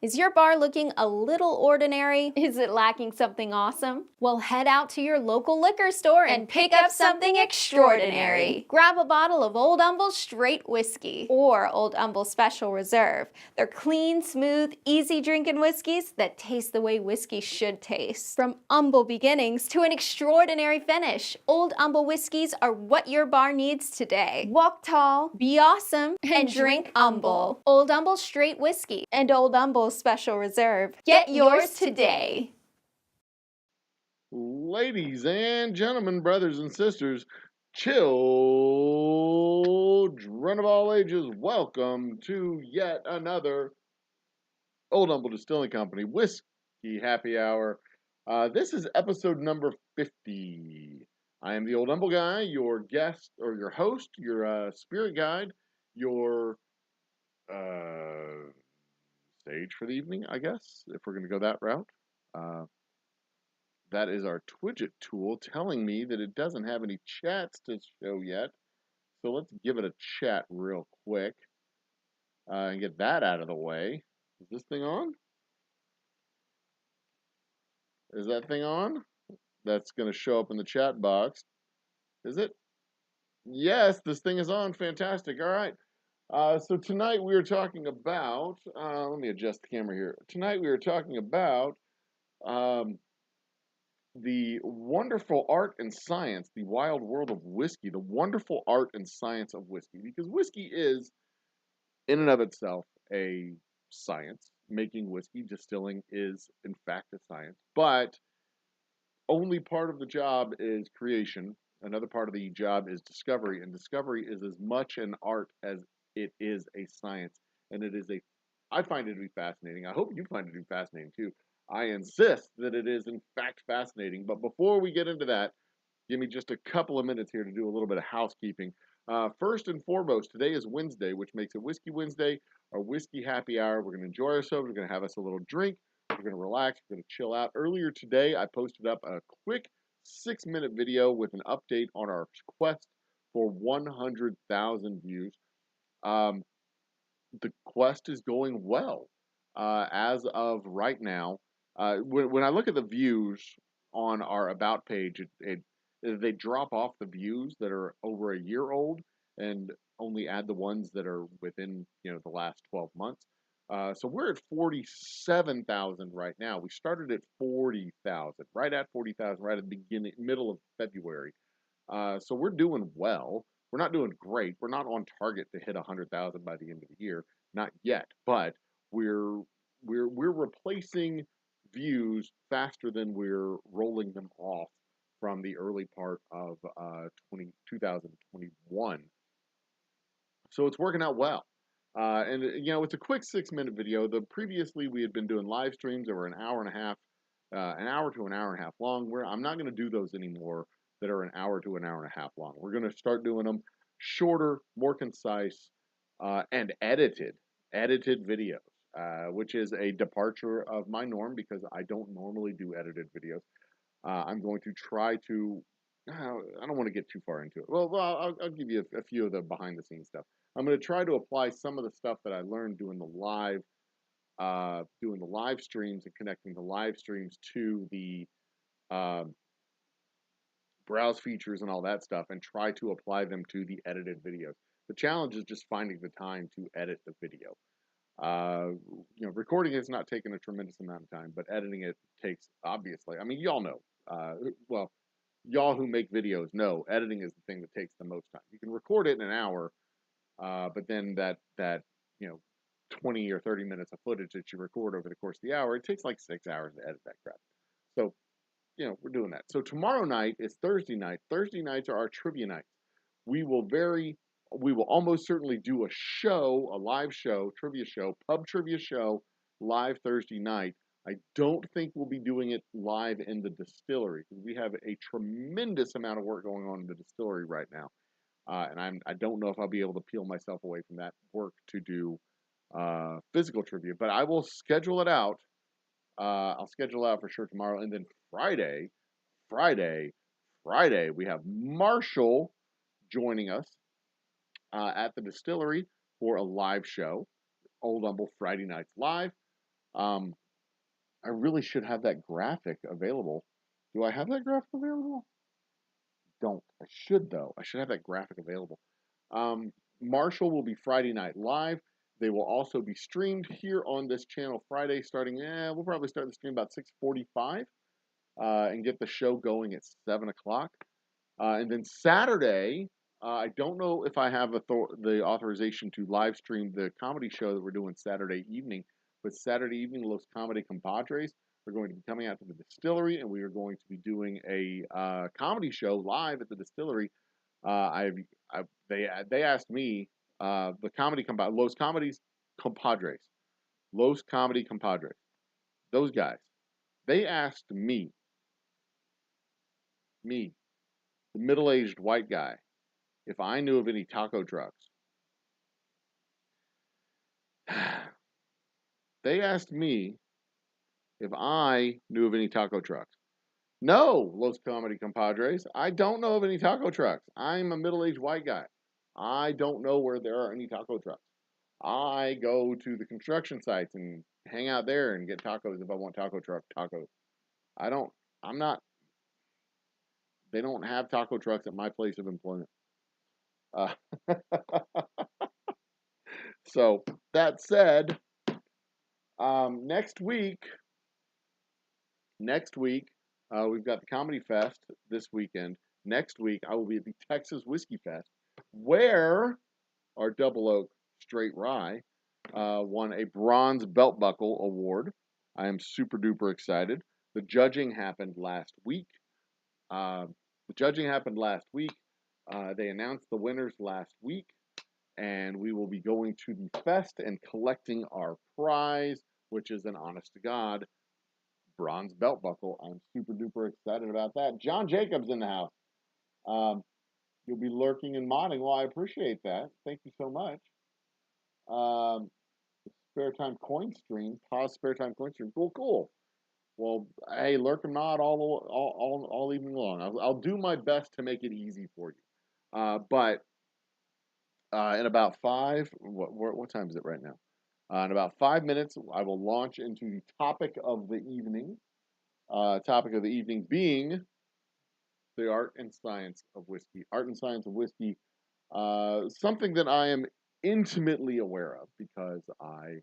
Is your bar looking a little ordinary? Is it lacking something awesome? Well, head out to your local liquor store and pick up something extraordinary. Grab a bottle of Old Humble Straight Whiskey or Old Humble Special Reserve. They're clean, smooth, easy drinking whiskeys that taste the way whiskey should taste. From humble beginnings to an extraordinary finish, Old Humble whiskeys are what your bar needs today. Walk tall, be awesome, and drink humble. Old Humble Straight Whiskey and Old Humble Special Reserve. Get yours today. Ladies and gentlemen, brothers and sisters, children of all ages, welcome to yet another Old Humble Distilling Company Whiskey Happy Hour. This is episode number 50. I am the Old Humble Guy, your guest or your host, your spirit guide, your sage for the evening, I guess, if we're going to go that route. That is our Twidget tool telling me that it doesn't have any chats to show yet. So let's give it a chat real quick and get that out of the way. Is this thing on? Is that thing on? That's going to show up in the chat box. Is it? Yes, this thing is on. Fantastic. All right. So tonight we are talking about, let me adjust the camera here. Tonight we are talking about the wonderful art and science, the wild world of whiskey, the wonderful art and science of whiskey, because whiskey is, in and of itself, a science. Making whiskey, distilling is, in fact, a science. But only part of the job is creation. Another part of the job is discovery, and discovery is as much an art as it is a science. And I find it to be fascinating. I hope you find it to be fascinating too. I insist that it is in fact fascinating. But before we get into that, give me just a couple of minutes here to do a little bit of housekeeping. First and foremost, today is Wednesday, which makes it Whiskey Wednesday, our Whiskey Happy Hour. We're going to enjoy ourselves. We're going to have us a little drink. We're going to relax. We're going to chill out. Earlier today, I posted up a quick 6-minute video with an update on our quest for 100,000 views. The quest is going well as of right now. When I look at the views on our About page, they drop off the views that are over a year old and only add the ones that are within the last 12 months. So we're at 47,000 right now. We started at 40,000, right at 40,000, right at the middle of February. So we're doing well. We're not doing great. We're not on target to hit 100,000 by the end of the year, not yet. But we're replacing views faster than we're rolling them off from the early part of 2021. So it's working out well. And it's a quick 6-minute video. Previously we had been doing live streams that were an hour and a half, an hour to an hour and a half long. I'm not going to do those anymore that are an hour to an hour and a half long. We're going to start doing them shorter, more concise, and edited videos, which is a departure of my norm because I don't normally do edited videos. I'm going to try to, I don't want to get too far into it. Well, I'll give you a few of the behind the scenes stuff. I'm going to try to apply some of the stuff that I learned doing the live streams and connecting the live streams to the browse features and all that stuff and try to apply them to the edited videos. The challenge is just finding the time to edit the video. Recording has not taken a tremendous amount of time, but editing it takes, obviously. I mean, y'all know. Y'all who make videos know editing is the thing that takes the most time. You can record it in an hour, but then that 20 or 30 minutes of footage that you record over the course of the hour, it takes like 6 hours to edit that crap. So, we're doing that. So tomorrow night is Thursday night. Thursday nights are our trivia nights. We will almost certainly do a live show, trivia show, pub trivia show, live Thursday night. I don't think we'll be doing it live in the distillery because we have a tremendous amount of work going on in the distillery right now. And I don't know if I'll be able to peel myself away from that work to do physical trivia, but I will schedule it out. I'll schedule out for sure tomorrow. And then Friday, we have Marshall joining us at the distillery for a live show, Old Humble Friday Nights Live. Um, I really should have that graphic available. Do I have that graphic available? Don't. I should though. I should have that graphic available. Um, Marshall will be Friday night live. They will also be streamed here on this channel Friday, starting. We'll probably start the stream about 6:45, and get the show going at 7 o'clock. And then Saturday, I don't know if I have the authorization to live stream the comedy show that we're doing Saturday evening, but Saturday evening, Los Comedy Compadres are going to be coming out to the distillery, and we are going to be doing a comedy show live at the distillery. I, they asked me the comedy Los Comedies Compadres, Los Comedy Compadres, those guys. They asked me, the middle-aged white guy, if I knew of any taco trucks. They asked me if I knew of any taco trucks. No, Los Comedy Compadres, I don't know of any taco trucks. I'm a middle-aged white guy. I don't know where there are any taco trucks. I go to the construction sites and hang out there and get tacos if I want taco truck tacos. I don't, I'm not, they don't have taco trucks at my place of employment. Uh, so that said, next week, we've got the Comedy Fest this weekend. Next week, I will be at the Texas Whiskey Fest, where our Double Oak Straight Rye won a bronze belt buckle award. I am super duper excited. The judging happened last week. They announced the winners last week, and we will be going to the fest and collecting our prize, which is an honest to God bronze belt buckle. I'm super duper excited about that. John Jacobs in the house. Um, you'll be lurking and modding. Well, I appreciate that. Thank you so much. Um, spare time coin stream. Pause spare time coin stream. Cool, cool. Well, hey, lurk and mod all evening long. I'll do my best to make it easy for you. But in about what time is it right now? In about 5 minutes, I will launch into the topic of the evening. Topic of the evening being the art and science of whiskey. Art and science of whiskey, something that I am intimately aware of because I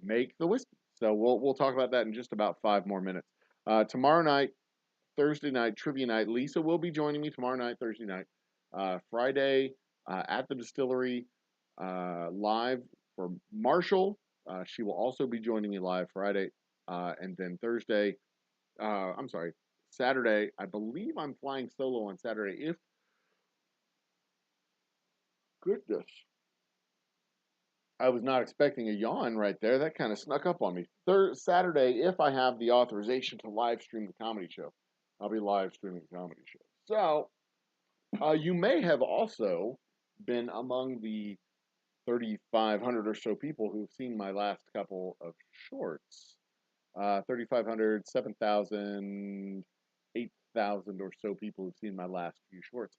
make the whiskey. So we'll talk about that in just about 5 more minutes. Tomorrow night, Thursday night, trivia night. Lisa will be joining me tomorrow night, Thursday night. Friday at the distillery live for Marshall. She will also be joining me live Friday, and then Thursday. I'm sorry, Saturday. I believe I'm flying solo on Saturday. If goodness, I was not expecting a yawn right there. That kind of snuck up on me. Saturday, if I have the authorization to live stream the comedy show, I'll be live streaming the comedy show. So you may have also been among the 3,500 or so people who've seen my last couple of shorts. 3,500, 7,000, 8,000 or so people who've seen my last few shorts.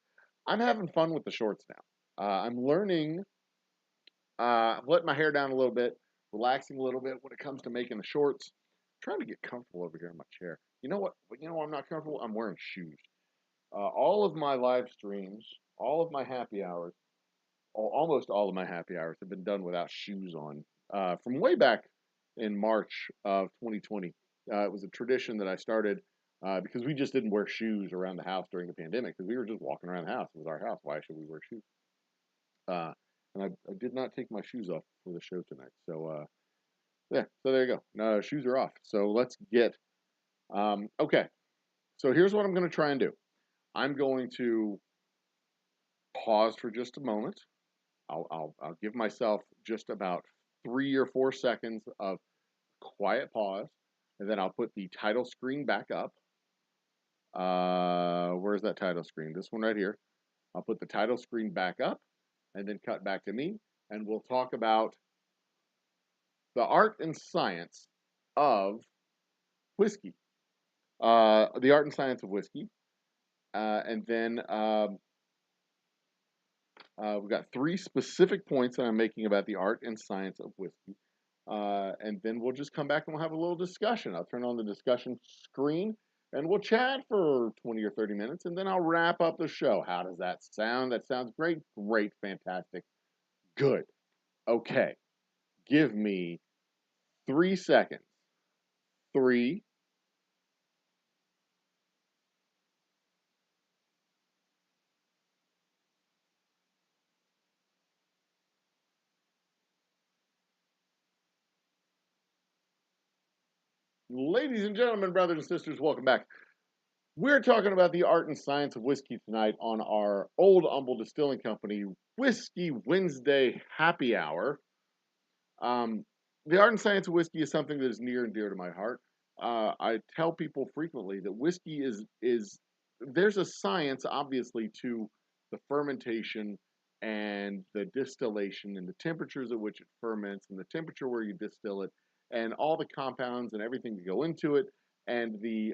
I'm having fun with the shorts now. I'm learning, letting my hair down a little bit, relaxing a little bit when it comes to making the shorts. I'm trying to get comfortable over here in my chair. You know what? You know why I'm not comfortable? I'm wearing shoes. All of my live streams, all of my happy hours, almost all of my happy hours have been done without shoes on. From way back in March of 2020, it was a tradition that I started because we just didn't wear shoes around the house during the pandemic because we were just walking around the house. It was our house. Why should we wear shoes? And I did not take my shoes off for the show tonight. So yeah, so there you go. No, shoes are off. So let's get. Okay, so here's what I'm going to try and do. I'm going to pause for just a moment. I'll give myself just about 3 or 4 seconds of quiet pause, and then I'll put the title screen back up. Where's that title screen? This one right here. I'll put the title screen back up, and then cut back to me, and we'll talk about the art and science of whiskey. The art and science of whiskey, and then we've got 3 specific points that I'm making about the art and science of whiskey. And then we'll just come back and we'll have a little discussion. I'll turn on the discussion screen and we'll chat for 20 or 30 minutes and then I'll wrap up the show. How does that sound? That sounds great. Great. Fantastic. Good. Okay. Give me 3 seconds. 3. Ladies and gentlemen, brothers and sisters, welcome back. We're talking about the art and science of whiskey tonight on our Old Humble Distilling Company Whiskey Wednesday Happy Hour. Um, the art and science of whiskey is something that is near and dear to my heart. I tell people frequently that whiskey is there's a science, obviously, to the fermentation and the distillation and the temperatures at which it ferments and the temperature where you distill it and all the compounds and everything that go into it and the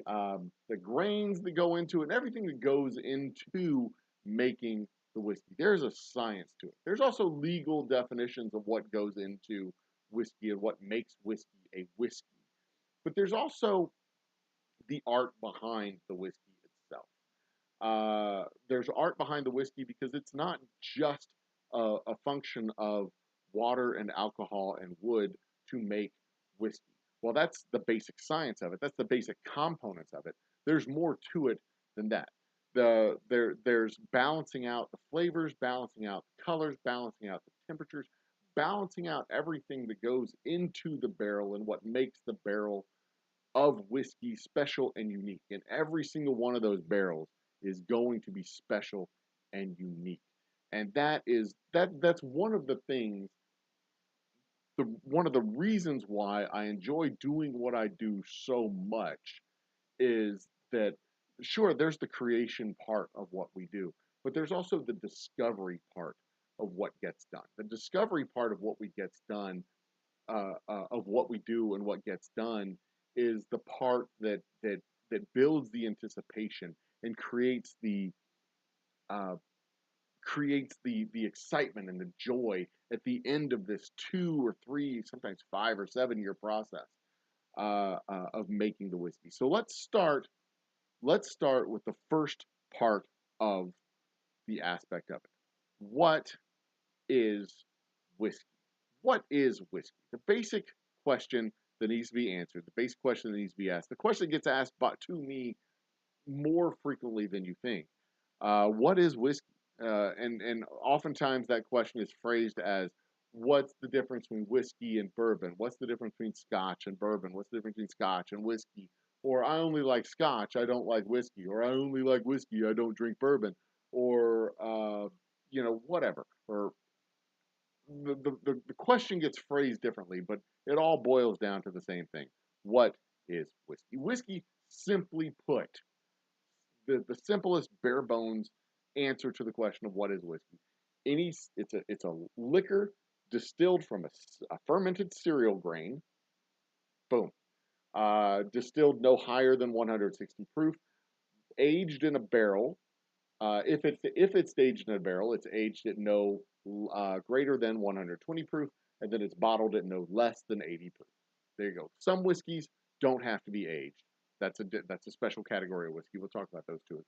grains that go into it and everything that goes into making the whiskey. There's a science to it. There's also legal definitions of what goes into whiskey and what makes whiskey a whiskey. But there's also the art behind the whiskey itself. There's art behind the whiskey because it's not just a function of water and alcohol and wood to make whiskey. Well, that's the basic science of it. That's the basic components of it. There's more to it than that. There's balancing out the flavors, balancing out the colors, balancing out the temperatures, balancing out everything that goes into the barrel and what makes the barrel of whiskey special and unique. And every single one of those barrels is going to be special and unique. And that's one of the things, one of the reasons why I enjoy doing what I do so much is that sure there's the creation part of what we do, but there's also the discovery part of what gets done. The discovery part of what we gets done of what we do and what gets done is the part that builds the anticipation and uh, creates the excitement and the joy at the end of this 2 or 3, sometimes 5 or 7 year process of making the whiskey. So let's start. Let's start with the first part of the aspect of it. What is whiskey? What is whiskey? The basic question that needs to be answered, the basic question that needs to be asked, the question that gets asked to me more frequently than you think. What is whiskey? And oftentimes that question is phrased as, what's the difference between whiskey and bourbon? What's the difference between scotch and bourbon? What's the difference between scotch and whiskey? Or I only like scotch, I don't like whiskey. Or I only like whiskey, I don't drink bourbon. Or whatever. Or the question gets phrased differently, but it all boils down to the same thing. What is whiskey? Whiskey, simply put, the simplest bare bones answer to the question of what is whiskey. It's a liquor distilled from a fermented cereal grain. Boom. Distilled no higher than 160 proof, aged in a barrel. If it's aged in a barrel, it's aged at no greater than 120 proof, and then it's bottled at no less than 80 proof. There you go. Some whiskeys don't have to be aged. That's a special category of whiskey. We'll talk about those two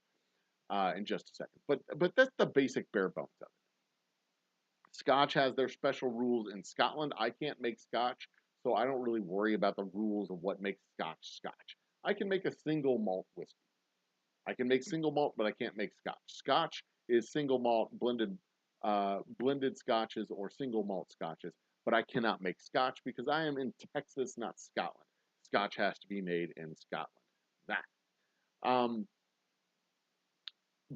in just a second. But that's the basic bare bones of it. Scotch has their special rules in Scotland. I can't make Scotch, so I don't really worry about the rules of what makes Scotch Scotch. I can make a single malt whiskey. I can make single malt, but I can't make Scotch. Scotch is single malt blended Scotches or single malt Scotches, but I cannot make Scotch because I am in Texas, not Scotland. Scotch has to be made in Scotland. That. Um,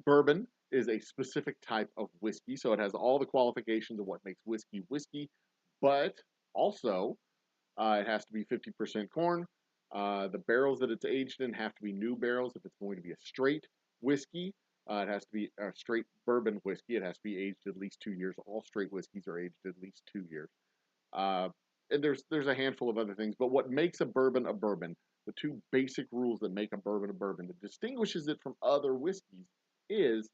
Bourbon is a specific type of whiskey, so it has all the qualifications of what makes whiskey whiskey, but also it has to be 50% corn. The barrels that it's aged in have to be new barrels. If it's going to be a straight whiskey, it has to be a straight bourbon whiskey. It has to be aged at least 2 years. All straight whiskeys are aged at least 2 years. Uh, and there's a handful of other things, but what makes a bourbon, the two basic rules that make a bourbon, that distinguishes it from other whiskeys, is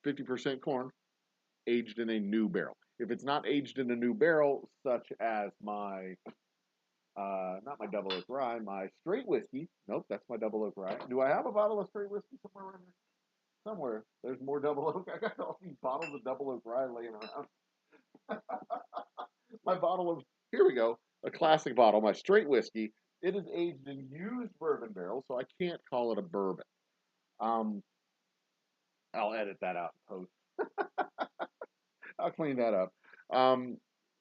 50% corn, aged in a new barrel. If it's not aged in a new barrel, such as my, not my double oak rye, my straight whiskey. Nope, that's my double oak rye. Do I have a bottle of straight whiskey somewhere around here? Somewhere. There's more double oak. I got all these bottles of double oak rye laying around. My bottle of, here we go, a classic bottle, my straight whiskey. It is aged in used bourbon barrels, so I can't call it a bourbon. Um, I'll edit that out in post. I'll clean that up. Um,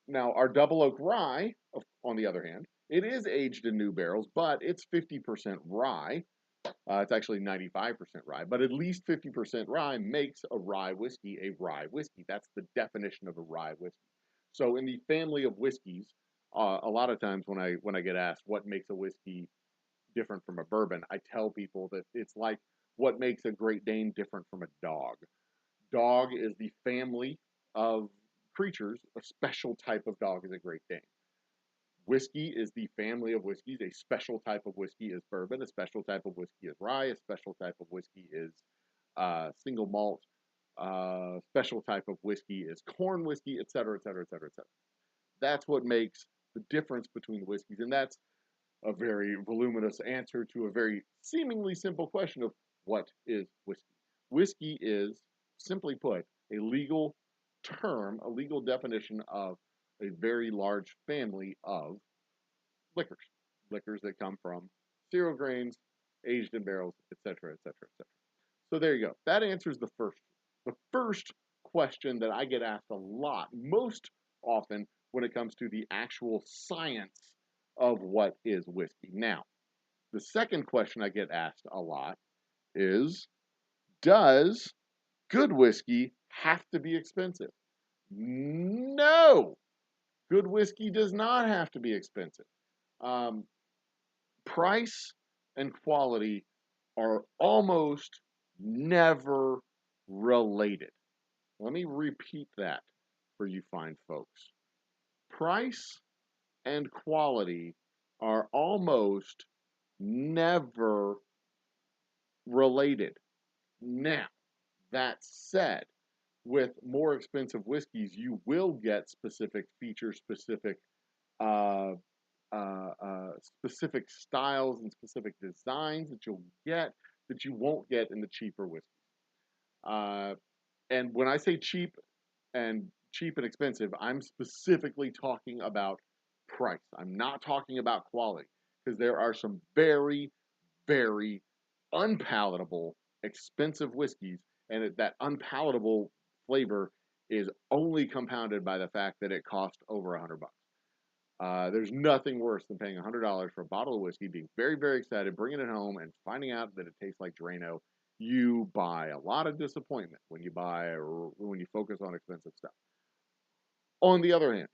Now, our double oak rye, on the other hand, it is aged in new barrels, but it's 50% rye. It's actually 95% rye, but at least 50% rye makes a rye whiskey a rye whiskey. That's the definition of a rye whiskey. So, in the family of whiskeys, a lot of times when I get asked what makes a whiskey different from a bourbon, I tell people that it's like what makes a Great Dane different from a dog. Dog is the family of creatures. A special type of dog is a Great Dane. Whiskey is the family of whiskeys. A special type of whiskey is bourbon. A special type of whiskey is rye. A special type of whiskey is single malt. Special type of whiskey is corn whiskey, et cetera, et cetera, et cetera, et cetera. That's what makes the difference between whiskeys. And that's a very voluminous answer to a very seemingly simple question of what is whiskey. Whiskey is, simply put, a legal term, a legal definition of a very large family of liquors. Liquors that come from cereal grains, aged in barrels, etc., etc., etc. So there you go. That answers the first question that I get asked a lot, most often when it comes to the actual science of what is whiskey. Now, the second question I get asked a lot is, does good whiskey have to be expensive? No, good whiskey does not have to be expensive. Um, Price and quality are almost never related. Let me repeat that for you fine folks. Price and quality are almost never related. Now, that said, with more expensive whiskeys, you will get specific features, uh, specific styles and specific designs that you'll get that you won't get in the cheaper whiskeys. Uh, and when I say cheap and expensive, I'm specifically talking about price. I'm not talking about quality because there are some very, very unpalatable, expensive whiskeys, and that unpalatable flavor is only compounded by the fact that it costs over $100. There's nothing worse than paying $100 for a bottle of whiskey, being very, very excited, bringing it home, and finding out that it tastes like Drano. You buy a lot of disappointment when you buy or when you focus on expensive stuff. On the other hand,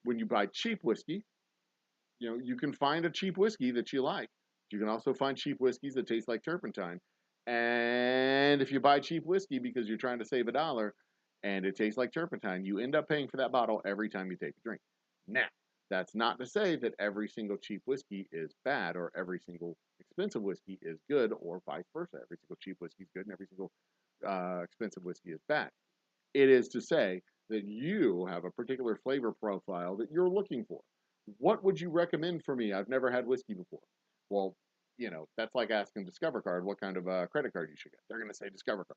when you buy cheap whiskey, you can find a cheap whiskey that you like. You can also find cheap whiskeys that taste like turpentine. And if you buy cheap whiskey because you're trying to save a dollar and it tastes like turpentine, you end up paying for that bottle every time you take a drink. Now, that's not to say that every single cheap whiskey is bad or every single expensive whiskey is good or vice versa. Every single cheap whiskey is good and every single expensive whiskey is bad. It is to say that you have a particular flavor profile that you're looking for. What would you recommend for me? I've never had whiskey before. Well, that's like asking Discover Card what kind of credit card you should get. They're going to say Discover Card.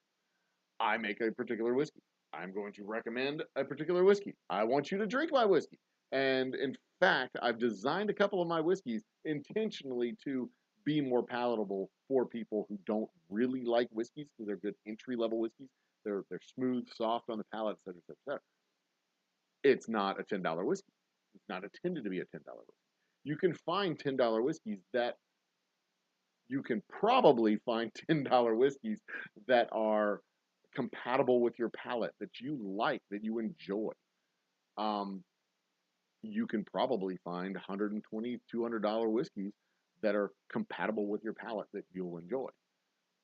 I make a particular whiskey. I'm going to recommend a particular whiskey. I want you to drink my whiskey. And in fact, I've designed a couple of my whiskeys intentionally to be more palatable for people who don't really like whiskeys because they're good entry level whiskeys. They're smooth, soft on the palate, et cetera, et cetera, et cetera. It's not a $10 whiskey. It's not intended to be a $10 whiskey. You can find $10 whiskeys that you can probably find $10 whiskeys that are compatible with your palate, that you like, that you enjoy. You can probably find $120, $200 whiskeys that are compatible with your palate that you'll enjoy.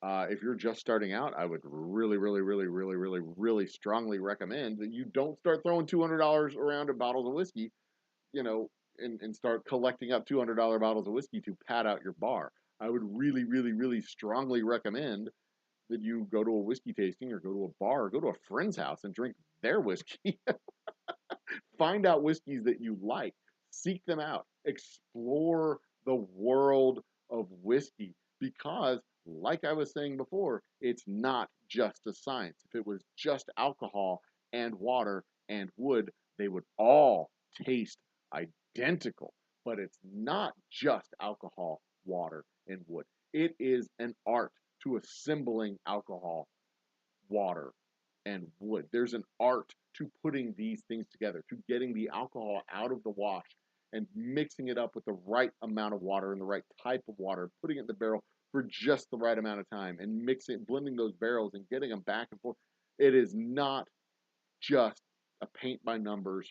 If you're just starting out, I would really, really, really, really, really, really strongly recommend that you don't start throwing $200 around in bottles of whiskey, and start collecting up $200 bottles of whiskey to pad out your bar. I would really, really, really strongly recommend that you go to a whiskey tasting or go to a bar or go to a friend's house and drink their whiskey Find out whiskeys that you like. Seek them out. Explore the world of whiskey because, like I was saying before, it's not just a science. If it was just alcohol and water and wood, they would all taste identical. But it's not just alcohol, water, and wood. It is an art to assembling alcohol, water, and wood. There's an art to putting these things together, to getting the alcohol out of the wash and mixing it up with the right amount of water and the right type of water, putting it in the barrel for just the right amount of time and mixing, blending those barrels and getting them back and forth. It is not just a paint by numbers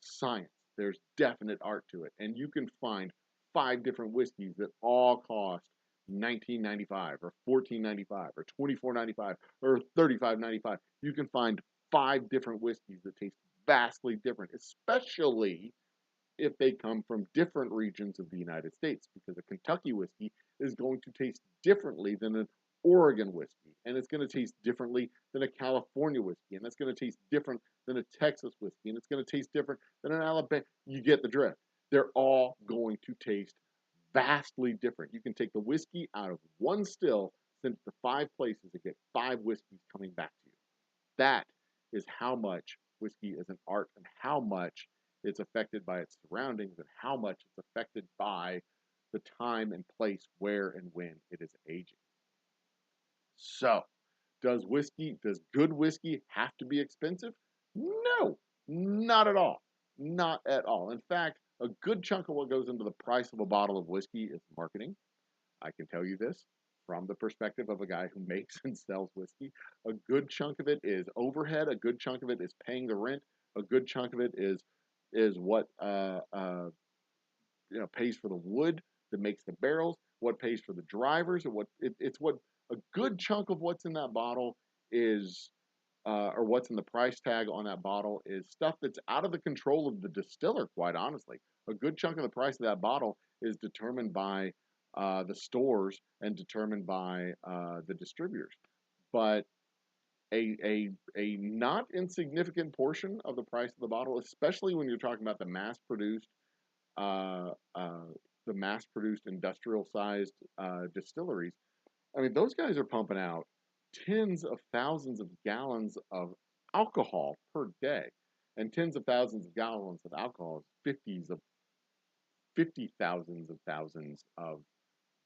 science. There's definite art to it. And you can find 5 different whiskeys that all cost $19.95 or $14.95 or $24.95 or $35.95. You can find 5 different whiskeys that taste vastly different, especially if they come from different regions of the United States, because a Kentucky whiskey is going to taste differently than an Oregon whiskey, and it's going to taste differently than a California whiskey, and it's going to taste different than a Texas whiskey, and it's going to taste different than an Alabama. You get the drift. They're all going to taste vastly different. You can take the whiskey out of one still, send it to 5 places, and get 5 whiskeys coming back to you. That is how much whiskey is an art and how much it's affected by its surroundings and how much it's affected by the time and place where and when it is aging. So, does good whiskey have to be expensive? No, not at all. Not at all. In fact, a good chunk of what goes into the price of a bottle of whiskey is marketing. I can tell you this from the perspective of a guy who makes and sells whiskey. A good chunk of it is overhead. A good chunk of it is paying the rent. A good chunk of it is what pays for the wood that makes the barrels, what pays for the drivers, and it's what a good chunk of what's in that bottle is, or what's in the price tag on that bottle is stuff that's out of the control of the distiller. Quite honestly, a good chunk of the price of that bottle is determined by the stores and determined by the distributors, but a not insignificant portion of the price of the bottle, especially when you're talking about uh, uh, the mass-produced industrial-sized distilleries. I mean, those guys are pumping out tens of thousands of gallons of alcohol per day, and tens of thousands of gallons of alcohol is 50 thousands of thousands of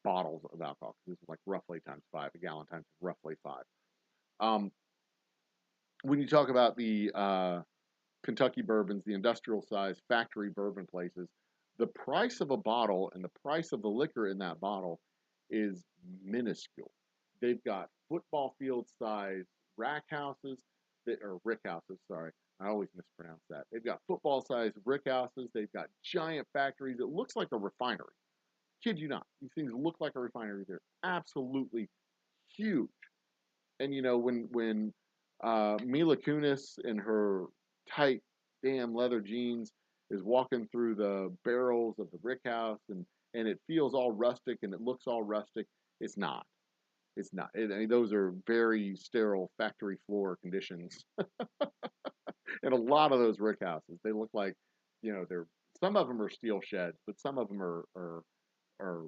bottles of alcohol. This is like roughly times 5. A gallon times roughly 5. Um, when you talk about the Kentucky bourbons, the industrial size factory bourbon places, the price of a bottle and the price of the liquor in that bottle is minuscule. They've got football field size rack houses or rick houses, sorry. I always mispronounce that. They've got football size rick houses. They've got giant factories. It looks like a refinery. Kid you not. These things look like a refinery. They're absolutely huge. And when Mila Kunis in her tight damn leather jeans is walking through the barrels of the brick house and it feels all rustic and it looks all rustic, it's not. It's not. I mean, those are very sterile factory floor conditions. And a lot of those rick houses, they look like, they're some of them are steel sheds, but some of them are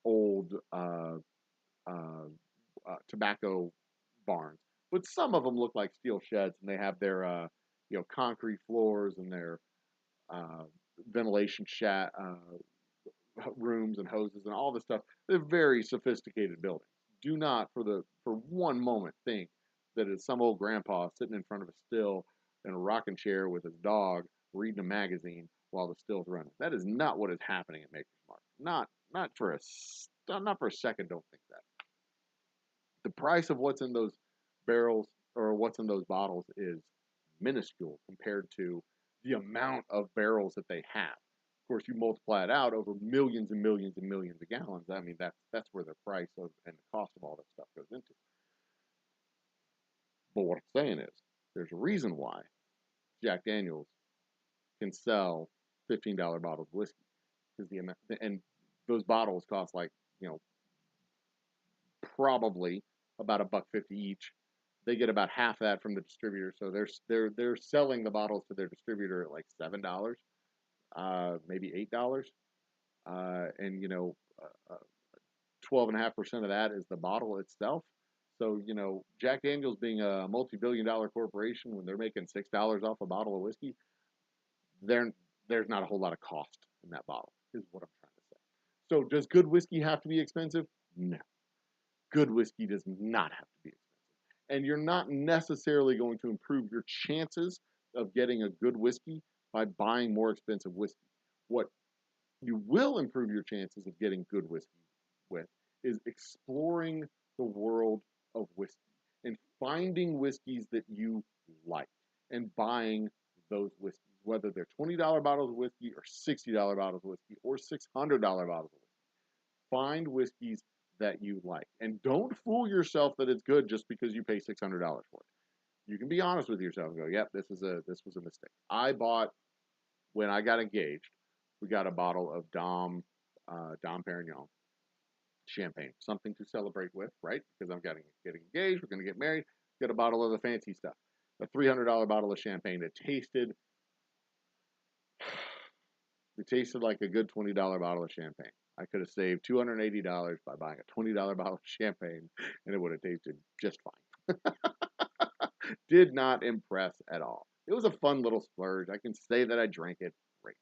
old uh, tobacco barns. But some of them look like steel sheds, and they have their concrete floors and their uh, ventilation rooms and hoses and all this stuff. They're very sophisticated buildings. Do not for one moment think that it's some old grandpa sitting in front of a still in a rocking chair with his dog reading a magazine while the still's running. That is not what is happening at Maker's Mark. Not for a second. Don't think that. The price of what's in those barrels or what's in those bottles is minuscule compared to the amount of barrels that they have. Of course, you multiply it out over millions and millions and millions of gallons. I mean, that's where the price of and the cost of all that stuff goes into. But what I'm saying is, there's a reason why Jack Daniels can sell $15 bottles of whiskey because the amount and those bottles cost like probably about $1.50 each They get about half that from the distributor, so they're selling the bottles to their distributor at like $7, maybe $8, and 12.5% of that is the bottle itself. So Jack Daniel's being a multi-billion-dollar corporation, when they're making $6 off a bottle of whiskey, there's not a whole lot of cost in that bottle. Is what I'm trying to say. So does good whiskey have to be expensive? No, good whiskey does not have to be expensive. And you're not necessarily going to improve your chances of getting a good whiskey by buying more expensive whiskey. What you will improve your chances of getting good whiskey with is exploring the world of whiskey and finding whiskeys that you like and buying those whiskeys, whether they're $20 bottles of whiskey or $60 bottles of whiskey or $600 bottles of whiskey. Find whiskeys that you like. And don't fool yourself that it's good just because you pay $600 for it. You can be honest with yourself and go, yep, this was a mistake. I bought, when I got engaged, we got a bottle of Dom Perignon champagne, something to celebrate with, right? Because I'm getting engaged, we're going to get married, get a bottle of the fancy stuff. A $300 bottle of champagne that tasted like a good $20 bottle of champagne. I could have saved $280 by buying a $20 bottle of champagne, and it would have tasted just fine. Did not impress at all. It was a fun little splurge. I can say that I drank it. Great.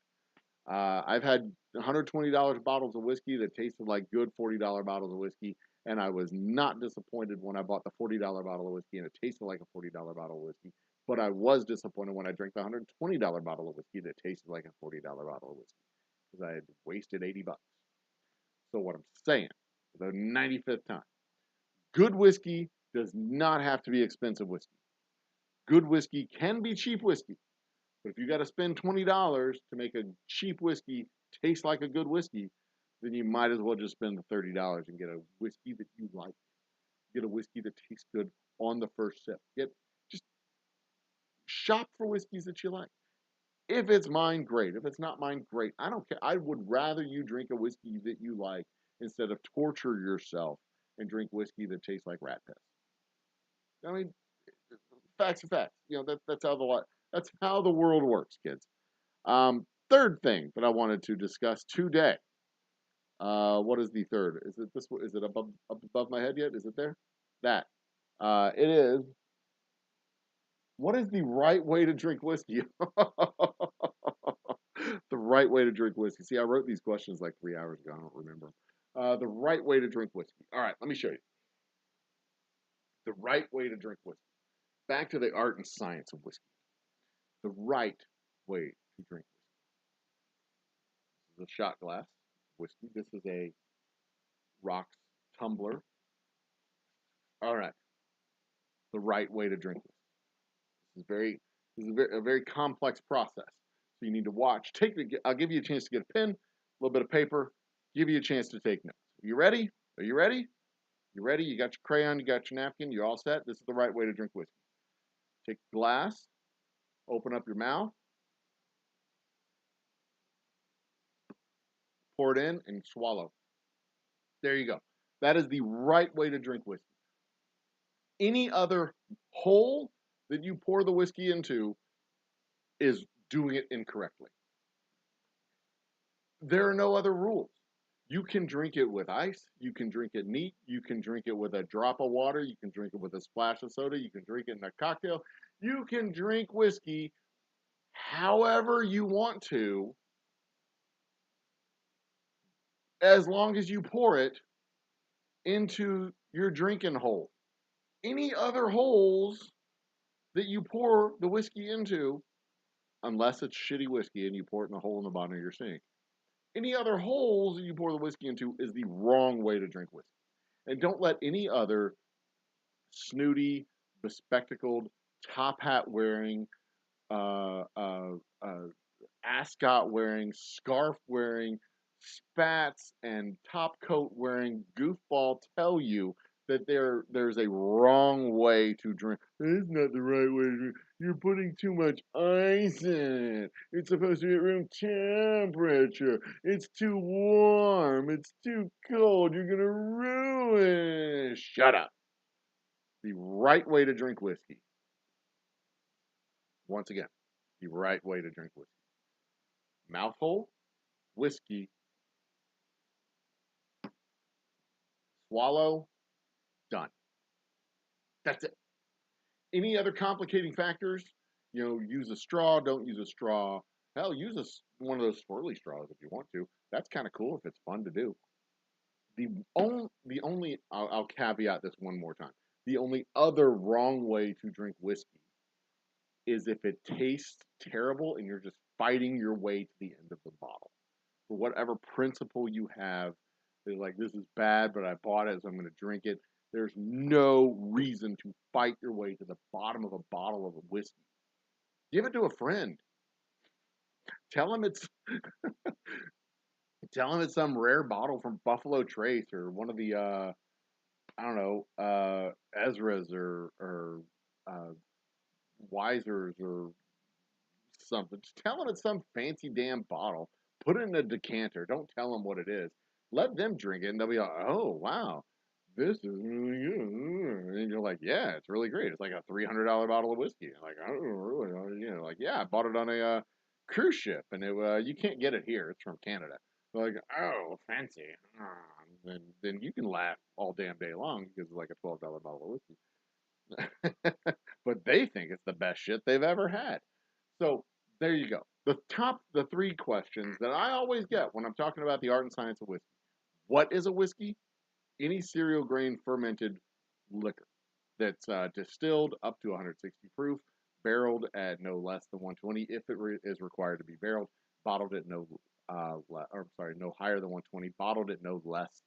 I've had $120 bottles of whiskey that tasted like good $40 bottles of whiskey, and I was not disappointed when I bought the $40 bottle of whiskey and it tasted like a $40 bottle of whiskey. But I was disappointed when I drank the $120 bottle of whiskey that tasted like a $40 bottle of whiskey, because I had wasted $80. So what I'm saying, for the 95th time, good whiskey does not have to be expensive whiskey. Good whiskey can be cheap whiskey. But if you got to spend $20 to make a cheap whiskey taste like a good whiskey, then you might as well just spend the $30 and get a whiskey that you like. Get a whiskey that tastes good on the first sip. Just shop for whiskeys that you like. If it's mine, great. If it's not mine, great. I don't care. I would rather you drink a whiskey that you like instead of torture yourself and drink whiskey that tastes like rat piss. I mean, facts are facts. That's how the world works, kids. Third thing that I wanted to discuss today. What is the third? Is it this? Is it above my head yet? Is it there? That. It is. What is the right way to drink whiskey? The right way to drink whiskey. See, I wrote these questions like 3 hours ago. I don't remember. The right way to drink whiskey. All right, let me show you. The right way to drink whiskey. Back to the art and science of whiskey. The right way to drink whiskey. This is a shot glass whiskey. This is a rocks tumbler. All right. The right way to drink whiskey. This is a very complex process. So you need to watch. I'll give you a chance to get a pen, a little bit of paper, give you a chance to take notes. Are you ready? Are you ready? You ready? You got your crayon, you got your napkin, you're all set. This is the right way to drink whiskey. Take a glass, open up your mouth, pour it in, and swallow. There you go. That is the right way to drink whiskey. Any other hole that you pour the whiskey into is doing it incorrectly. There are no other rules. You can drink it with ice. You can drink it neat. You can drink it with a drop of water. You can drink it with a splash of soda. You can drink it in a cocktail. You can drink whiskey however you want to, as long as you pour it into your drinking hole. Any other holes that you pour the whiskey into, unless it's shitty whiskey and you pour it in a hole in the bottom of your sink, any other holes that you pour the whiskey into is the wrong way to drink whiskey. And don't let any other snooty, bespectacled, top hat wearing, ascot wearing, scarf wearing, spats and top coat wearing goofball tell you that there's a wrong way to drink. It's not the right way to drink. You're putting too much ice in it. It's supposed to be at room temperature. It's too warm. It's too cold. You're gonna ruin it. Shut up. The right way to drink whiskey. Once again, the right way to drink whiskey. Mouthful, whiskey, swallow, done. That's it. Any other complicating factors? Use a straw, don't use a straw. Hell, use one of those swirly straws if you want to. That's kind of cool if it's fun to do. I'll caveat this one more time. The only other wrong way to drink whiskey is if it tastes terrible and you're just fighting your way to the end of the bottle. For whatever principle you have, they're like, this is bad, but I bought it, so I'm going to drink it. There's no reason to fight your way to the bottom of a bottle of a whiskey. Give it to a friend. Tell them it's some rare bottle from Buffalo Trace or one of the I don't know, Ezra's or Wiser's or something. Just tell them it's some fancy damn bottle. Put it in a decanter. Don't tell them what it is. Let them drink it, and they'll be like, "Oh, wow, this is really good." And you're like, "Yeah, it's really great. It's like a $300 bottle of whiskey." Like, "Oh, really?" Like, "Yeah, I bought it on a cruise ship, and you can't get it here. It's from Canada." They're like, "Oh, fancy." Then you can laugh all damn day long because it's like a $12 bottle of whiskey. But they think it's the best shit they've ever had. So there you go. The three questions that I always get when I'm talking about the art and science of whiskey. What is a whiskey? Any cereal grain fermented liquor that's distilled up to 160 proof, barreled at no less than 120 if it is required to be barreled, bottled at no higher than 120, bottled at no less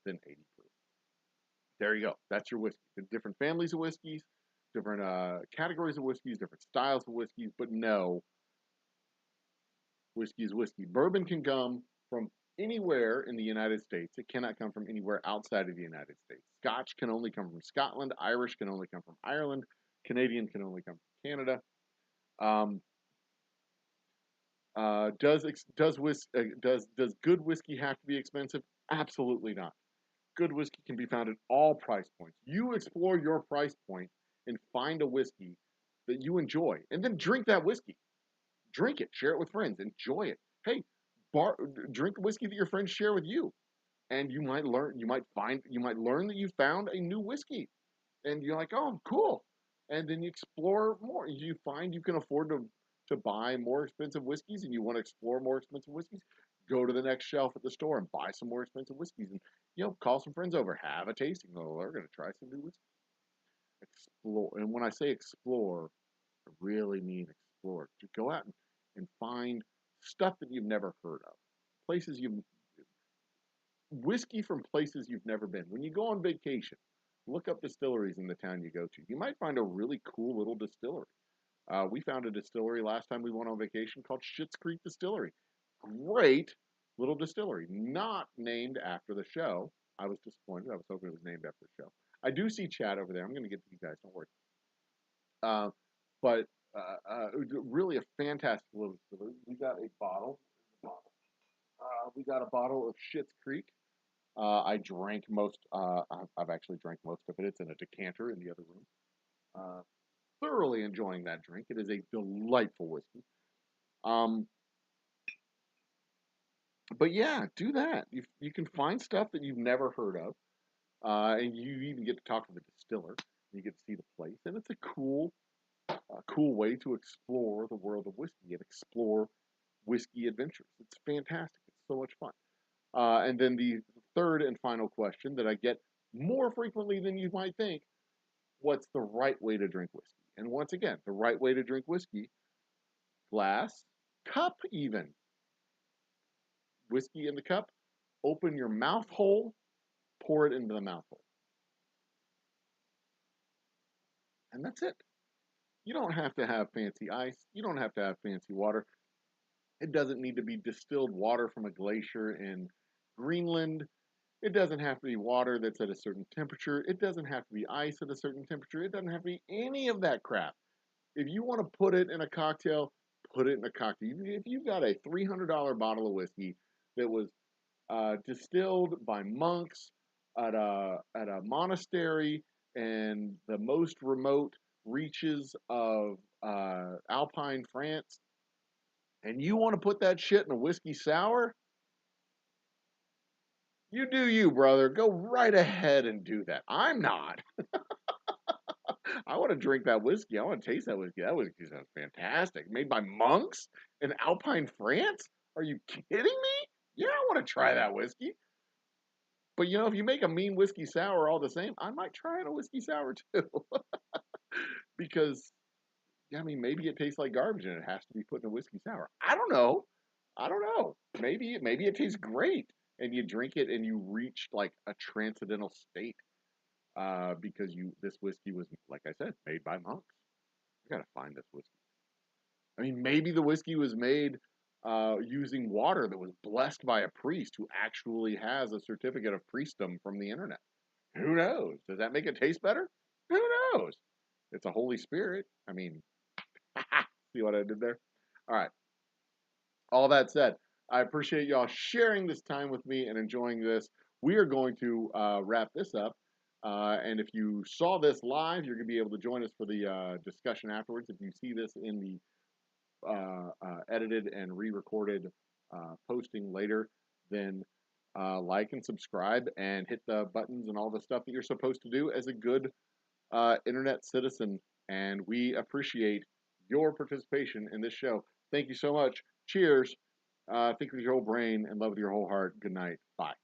than 80 proof. There you go. That's your whiskey. The different families of whiskeys, different categories of whiskeys, different styles of whiskeys, but no, whiskey is whiskey. Bourbon can come from anywhere in the United States. It cannot come from anywhere outside of the United States. Scotch can only come from Scotland. Irish can only come from Ireland. Canadian can only come from Canada. Um, does good whiskey have to be expensive? Absolutely not. Good whiskey can be found at all price points. You explore your price point and find a whiskey that you enjoy, and then drink that whiskey. Drink it, share it with friends, enjoy it. Hey, drink whiskey that your friends share with you, and you might learn. You might learn that you found a new whiskey, and you're like, oh, cool. And then you explore more. You find you can afford to buy more expensive whiskeys, and you want to explore more expensive whiskeys. Go to the next shelf at the store and buy some more expensive whiskeys, and call some friends over, have a tasting. Oh, they're going to try some new whiskey. Explore, and when I say explore, I really mean explore. To go out and find stuff that you've never heard of, places you've whiskey from places you've never been. When you go on vacation, look up distilleries in the town you go to. You might find a really cool little distillery. We found a distillery last time we went on vacation called Schitt's Creek Distillery. Great little distillery, not named after the show. I was disappointed. I was hoping it was named after the show. I do see Chad over there. I'm going to get to you guys. Don't worry. Uh, but really a fantastic little distillery. We got a bottle. We got a bottle of Schitt's Creek. I drank most. I've actually drank most of it. It's in a decanter in the other room. Thoroughly enjoying that drink. It is a delightful whiskey. Um, but yeah, do that. You can find stuff that you've never heard of, and you even get to talk to the distiller. You get to see the place, and it's a cool way to explore the world of whiskey and explore whiskey adventures. It's fantastic. It's so much fun. And then the third and final question that I get more frequently than you might think: what's the right way to drink whiskey? And once again, the right way to drink whiskey: glass, cup, even whiskey in the cup. Open your mouth hole, pour it into the mouth hole, and that's it. You don't have to have fancy ice. You don't have to have fancy water. It doesn't need to be distilled water from a glacier in Greenland. It doesn't have to be water that's at a certain temperature. It doesn't have to be ice at a certain temperature. It doesn't have to be any of that crap. If you want to put it in a cocktail, put it in a cocktail. If you've got a $300 bottle of whiskey that was distilled by monks at a monastery in the most remote reaches of Alpine France, and you want to put that shit in a whiskey sour, you do you, brother. Go right ahead and do that. I'm not. I want to drink that whiskey. I want to taste that whiskey. That whiskey sounds fantastic. Made by monks in Alpine France? Are you kidding me? Yeah, I want to try that whiskey. But you know, if you make a mean whiskey sour all the same, I might try it a whiskey sour too. Because, yeah, I mean, maybe it tastes like garbage and it has to be put in a whiskey sour. I don't know. I don't know. Maybe it tastes great and you drink it and you reach like a transcendental state because this whiskey was, like I said, made by monks. I gotta find this whiskey. I mean, maybe the whiskey was made using water that was blessed by a priest who actually has a certificate of priestdom from the internet. Who knows? Does that make it taste better? Who knows? It's a Holy Spirit. I mean, see what I did there? All right. All that said, I appreciate y'all sharing this time with me and enjoying this. We are going to wrap this up. And if you saw this live, you're going to be able to join us for the discussion afterwards. If you see this in the edited and re-recorded posting later, then like and subscribe and hit the buttons and all the stuff that you're supposed to do as a good internet citizen. And we appreciate your participation in this show. Thank you so much. Cheers. Think with your whole brain and love with your whole heart. Good night. Bye.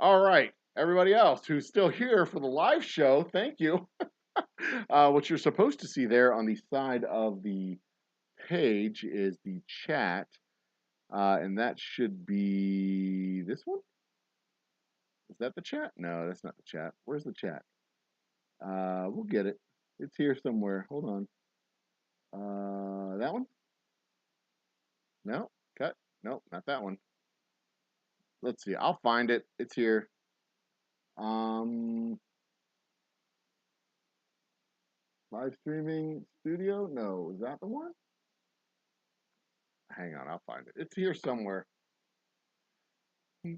All right. Everybody else who's still here for the live show, thank you. What you're supposed to see there on the side of the page is the chat, and that should be this one. Is that the chat? No, that's not the chat. Where's the chat? We'll get it. It's here somewhere. Hold on. That one? No, cut. No, not that one. Let's see. I'll find it. It's here. Um, Live streaming studio? No, is that the one? Hang on, I'll find it. It's here somewhere.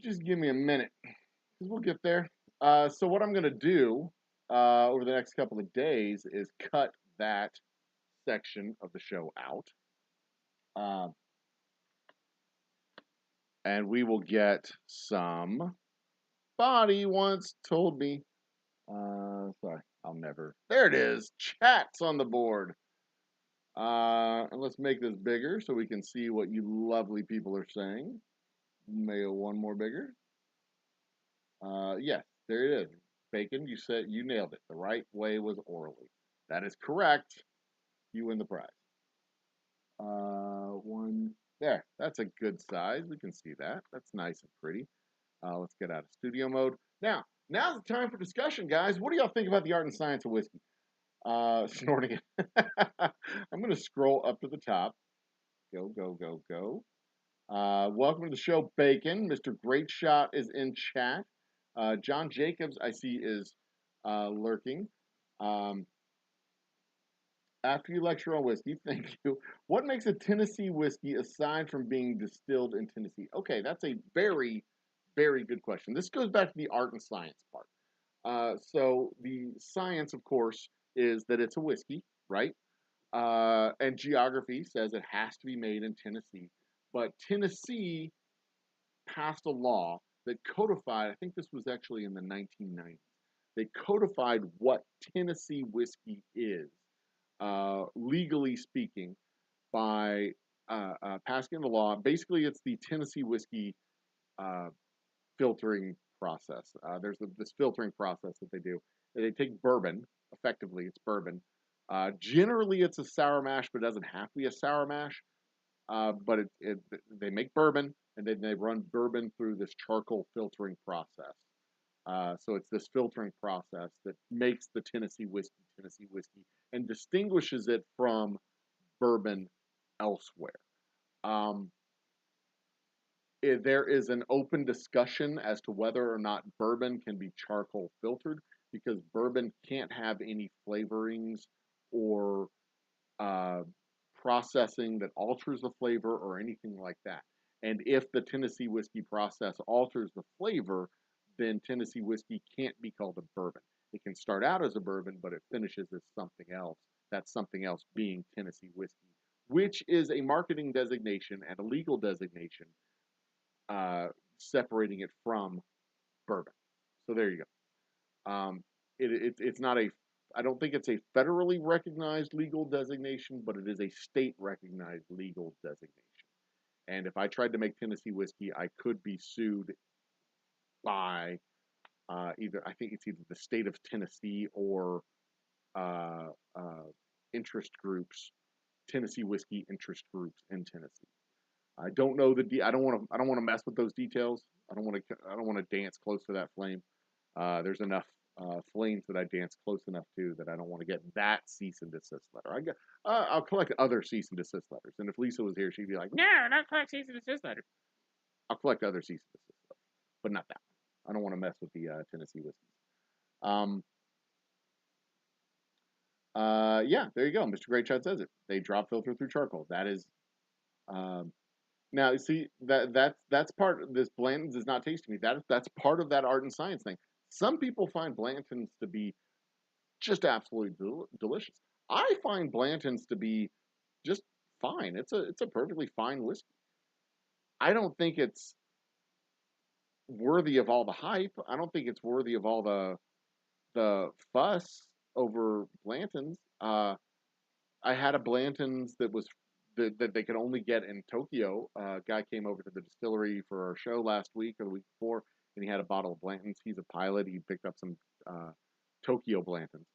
Just give me a minute, because we'll get there. So what I'm going to do over the next couple of days is cut that section of the show out. And we will get some. Body once told me. Sorry, I'll never. There it is. Chat's on the board. And let's make this bigger so we can see what you lovely people are saying. Make it one more bigger. Yes, there it is. Bacon, you nailed it. The right way was orally. That is correct. You win the prize. One there. That's a good size. We can see that. That's nice and pretty. Let's get out of studio mode. Now's the time for discussion, guys. What do y'all think about the art and science of whiskey? Snorting it. I'm going to scroll up to the top. Go, go, go, go. Welcome to the show, Bacon. Mr. Great Shot is in chat. John Jacobs, I see, is lurking. After you lecture on whiskey, thank you. What makes a Tennessee whiskey aside from being distilled in Tennessee? Okay, that's a very, very good question. This goes back to the art and science part. So the science, of course, is that it's a whiskey, right? And geography says it has to be made in Tennessee. But Tennessee passed a law that codified, I think this was actually in the 1990s, they codified what Tennessee whiskey is, legally speaking, by passing the law. Basically, it's the Tennessee whiskey uh, filtering process. There's this filtering process that they do. They take bourbon, effectively, it's bourbon. Generally, it's a sour mash, but it doesn't have to be a sour mash. But they make bourbon, and then they run bourbon through this charcoal filtering process. So it's this filtering process that makes the Tennessee whiskey, and distinguishes it from bourbon elsewhere. Um, there is an open discussion as to whether or not bourbon can be charcoal filtered, because bourbon can't have any flavorings or uh, processing that alters the flavor or anything like that. And if the Tennessee whiskey process alters the flavor, then Tennessee whiskey can't be called a bourbon. It can start out as a bourbon, but it finishes as something else. That something else being Tennessee whiskey, which is a marketing designation and a legal designation, separating it from bourbon. So there you go. It's not a, I don't think it's a federally recognized legal designation, but it is a state recognized legal designation. And if I tried to make Tennessee whiskey, I could be sued by either, I think it's either the state of Tennessee or uh, uh, interest groups, Tennessee whiskey interest groups in Tennessee. I don't know I don't want to. I don't want to mess with those details. I don't want to. I don't want to dance close to that flame. There's enough flames that I dance close enough to that I don't want to get that cease and desist letter. I'll collect other cease and desist letters. And if Lisa was here, she'd be like, "No, not collect cease and desist letters." I'll collect other cease and desist letters, but not that one. I don't want to mess with the Tennessee whiskeys. Um, yeah, there you go. Mr. Great Shot says it. They drop filter through charcoal. That is um, now, see that's part of this. Blanton's is not tasting me. That's part of that art and science thing. Some people find Blanton's to be just absolutely delicious. I find Blanton's to be just fine. It's a perfectly fine whiskey. I don't think it's worthy of all the hype. I don't think it's worthy of all the fuss over Blanton's. I had a Blanton's that was that they could only get in Tokyo. A guy came over to the distillery for our show last week or the week before, and he had a bottle of Blanton's. He's a pilot. He picked up some Tokyo Blanton's,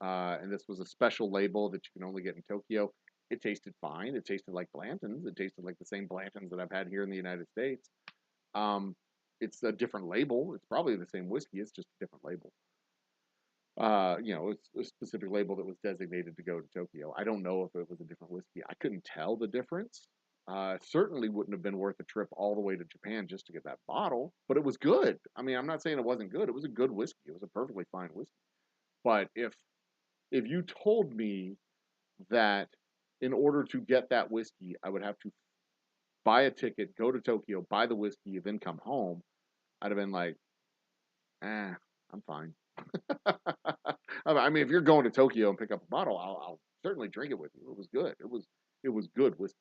and this was a special label that you can only get in Tokyo. It tasted fine. It tasted like Blanton's. It tasted like the same Blanton's that I've had here in the United States. Um, it's a different label. It's probably the same whiskey. It's just a different label. It's a specific label that was designated to go to Tokyo. I don't know if it was a different whiskey. I couldn't tell the difference. Certainly wouldn't have been worth a trip all the way to Japan just to get that bottle, but it was good. I mean, I'm not saying it wasn't good. It was a good whiskey. It was a perfectly fine whiskey. But if you told me that in order to get that whiskey, I would have to buy a ticket, go to Tokyo, buy the whiskey, then come home, I'd have been like, I'm fine. I mean, if you're going to Tokyo and pick up a bottle, I'll certainly drink it with you. It was good. It was good whiskey.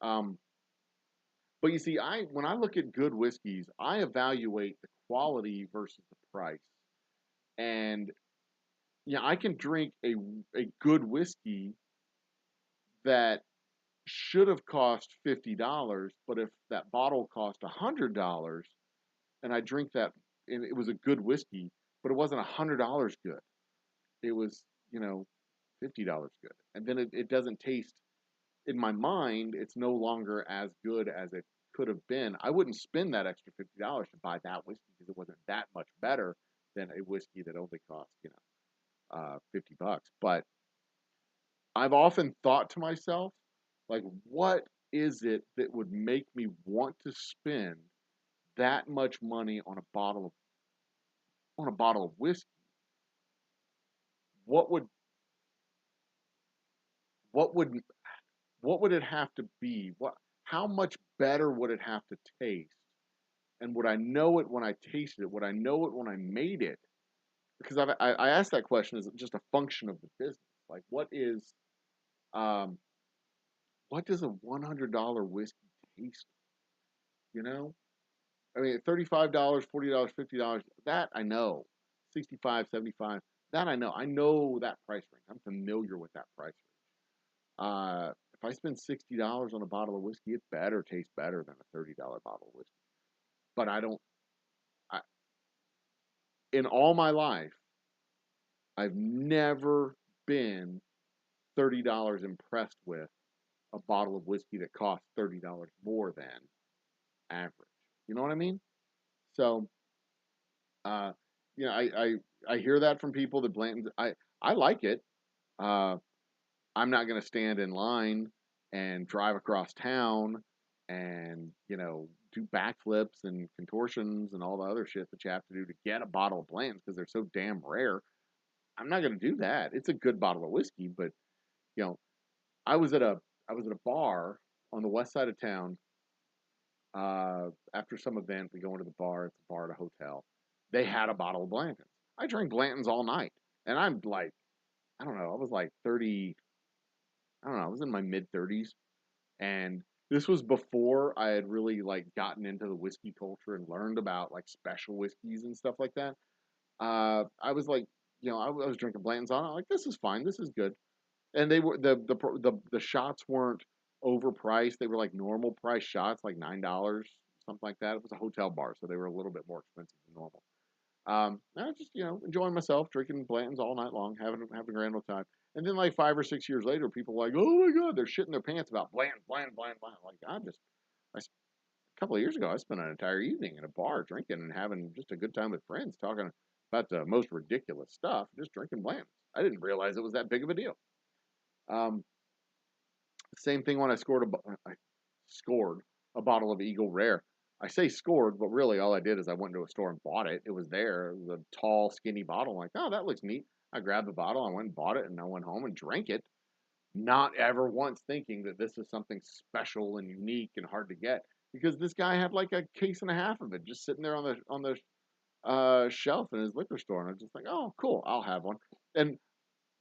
Um, but you see, I when I look at good whiskeys, I evaluate the quality versus the price. And yeah, I can drink a good whiskey that should have cost $50, but if that bottle cost $100, and I drink that, and it was a good whiskey, but it wasn't $100 good. It was, $50 good. And then it doesn't taste, in my mind, it's no longer as good as it could have been. I wouldn't spend that extra $50 to buy that whiskey because it wasn't that much better than a whiskey that only cost, $50. But I've often thought to myself, like, what is it that would make me want to spend that much money on a bottle of whiskey? What would what would what would it have to be? How much better would it have to taste? And would I know it when I tasted it? Would I know it when I made it? Because I asked that question as just a function of the business. Like, um, what does a $100 whiskey taste? You know, I mean, $35, $40, $50. That I know. 65, 75. That I know. I know that price range. I'm familiar with that price range. If I spend $60 on a bottle of whiskey, it better taste better than a $30 bottle of whiskey. But I don't. I, in all my life, I've never been $30 impressed with a bottle of whiskey that costs $30 more than average. You know what I mean? So, uh, I hear that from people that Blanton's. I like it. Uh, I'm not going to stand in line and drive across town and do backflips and contortions and all the other shit that you have to do to get a bottle of Blanton's because they're so damn rare. I'm not going to do that. It's a good bottle of whiskey, but you know, I was at a bar on the west side of town After some event, we go into the bar. It's a bar at a hotel. They had a bottle of Blanton's. I drank Blanton's all night, and I'm like, I don't know, I was like 30. I don't know, I was in my mid 30s, and this was before I had really like gotten into the whiskey culture and learned about like special whiskeys and stuff like that. I was like, I was drinking Blanton's on. I'm like, this is fine, this is good. And they were the shots weren't overpriced. They were like normal price shots, like $9, something like that. It was a hotel bar, so they were a little bit more expensive than normal. I was just enjoying myself, drinking Blanton's all night long, having a grand old time. And then like 5 or 6 years later, people were like, oh my god, they're shitting their pants about Blanton, Blanton, Blanton, Blanton. Like a couple of years ago, I spent an entire evening in a bar drinking and having just a good time with friends, talking about the most ridiculous stuff, just drinking Blanton. I didn't realize it was that big of a deal. Um, Same thing when I scored a bottle of Eagle Rare. I say scored, but really all I did is I went to a store and bought it. It was there. It was a tall, skinny bottle. I'm like, oh, that looks neat. I grabbed the bottle, I went and bought it, and I went home and drank it. Not ever once thinking that this is something special and unique and hard to get, because this guy had like a case and a half of it just sitting there on the shelf in his liquor store, and I'm just like, oh, cool, I'll have one. And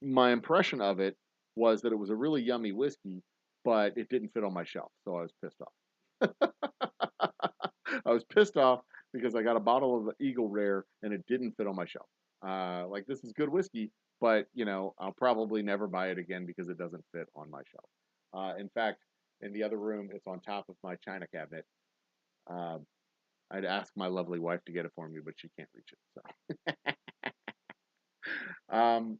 my impression of it was that it was a really yummy whiskey, but it didn't fit on my shelf, so I was pissed off. I was pissed off because I got a bottle of Eagle Rare and it didn't fit on my shelf. Like, this is good whiskey, but I'll probably never buy it again because it doesn't fit on my shelf. In fact, in the other room, it's on top of my china cabinet. Uh, I'd ask my lovely wife to get it for me, but she can't reach it. So,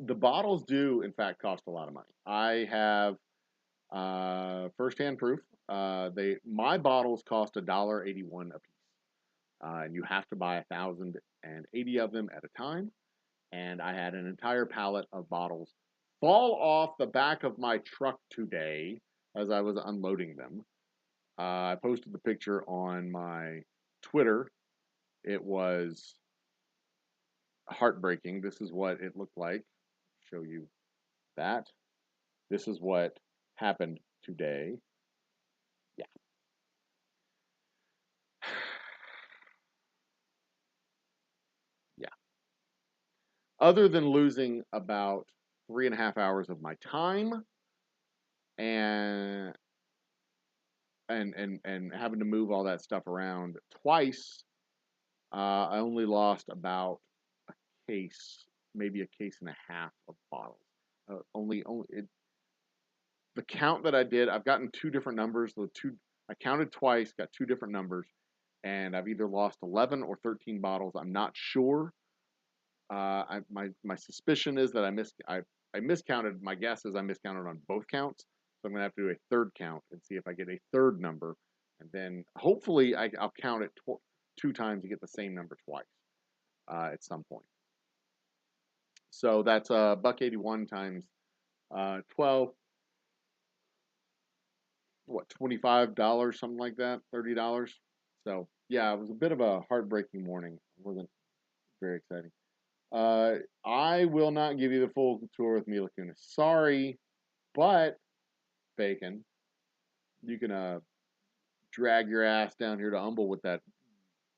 the bottles do, in fact, cost a lot of money. I have firsthand proof. My bottles cost $1.81 a piece, and you have to buy 1,080 of them at a time. And I had an entire pallet of bottles fall off the back of my truck today as I was unloading them. I posted the picture on my Twitter. It was heartbreaking. This is what it looked like. Show you that. This is what happened today. Yeah. Yeah. Other than losing about 3.5 hours of my time and and having to move all that stuff around twice, I only lost about a case, maybe a case and a half of bottles. Only the count that I did, I've gotten two different numbers. I counted twice, got two different numbers, and I've either lost 11 or 13 bottles. I'm not sure. My suspicion is that I miscounted. My guess is I miscounted on both counts. So I'm gonna have to do a third count and see if I get a third number, and then hopefully I'll count it two times to get the same number twice at some point. So that's $1.81 times 12. What, $25, something like that, $30. So yeah, it was a bit of a heartbreaking morning. It wasn't very exciting. I will not give you the full tour with Mila Kunis. Sorry, but Bacon, you can drag your ass down here to Humble with that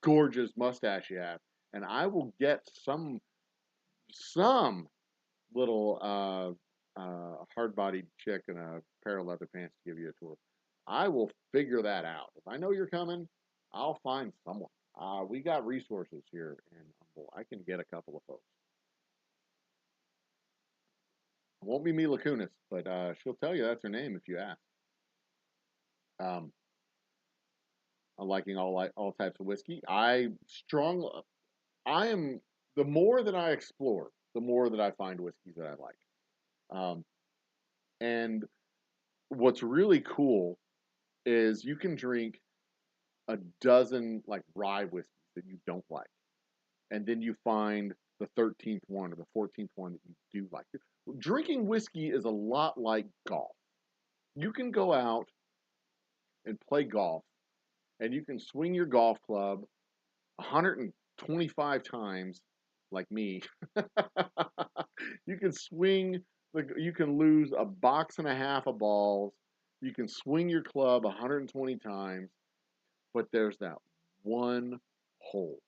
gorgeous mustache you have, and I will get some little hard-bodied chick in a pair of leather pants to give you a tour. I will figure that out. If I know you're coming, I'll find someone. We got resources here in Humble. I can get a couple of folks. It won't be Mila Kunis, but she'll tell you that's her name if you ask. Um, I'm liking all types of whiskey. I am, the more that I explore, the more that I find whiskeys that I like. Um, and what's really cool is you can drink a dozen like rye whiskeys that you don't like, and then you find the 13th one or the 14th one that you do like. Drinking whiskey is a lot like golf. You can go out and play golf, and you can swing your golf club 125 times, like me. You can swing, you can lose a box and a half of balls. You can swing your club 120 times, but there's that one hole.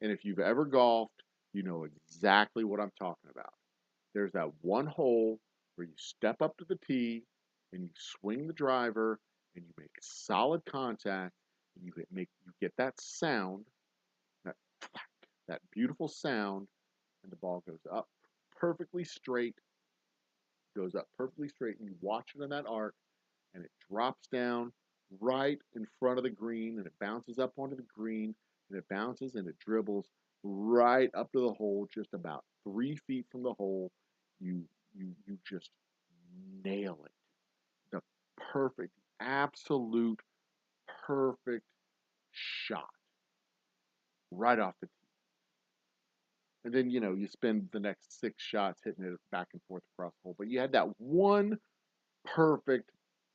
And if you've ever golfed, you know exactly what I'm talking about. There's that one hole where you step up to the tee and you swing the driver and you make solid contact and you get that sound, that that beautiful sound, and the ball goes up perfectly straight, and you watch it in that arc, and it drops down right in front of the green, and it bounces up onto the green, and it bounces and it dribbles right up to the hole, just about 3 feet from the hole. You just nail it. The perfect, absolute perfect shot right off the tee. And then you spend the next 6 shots hitting it back and forth across the hole. But you had that one perfect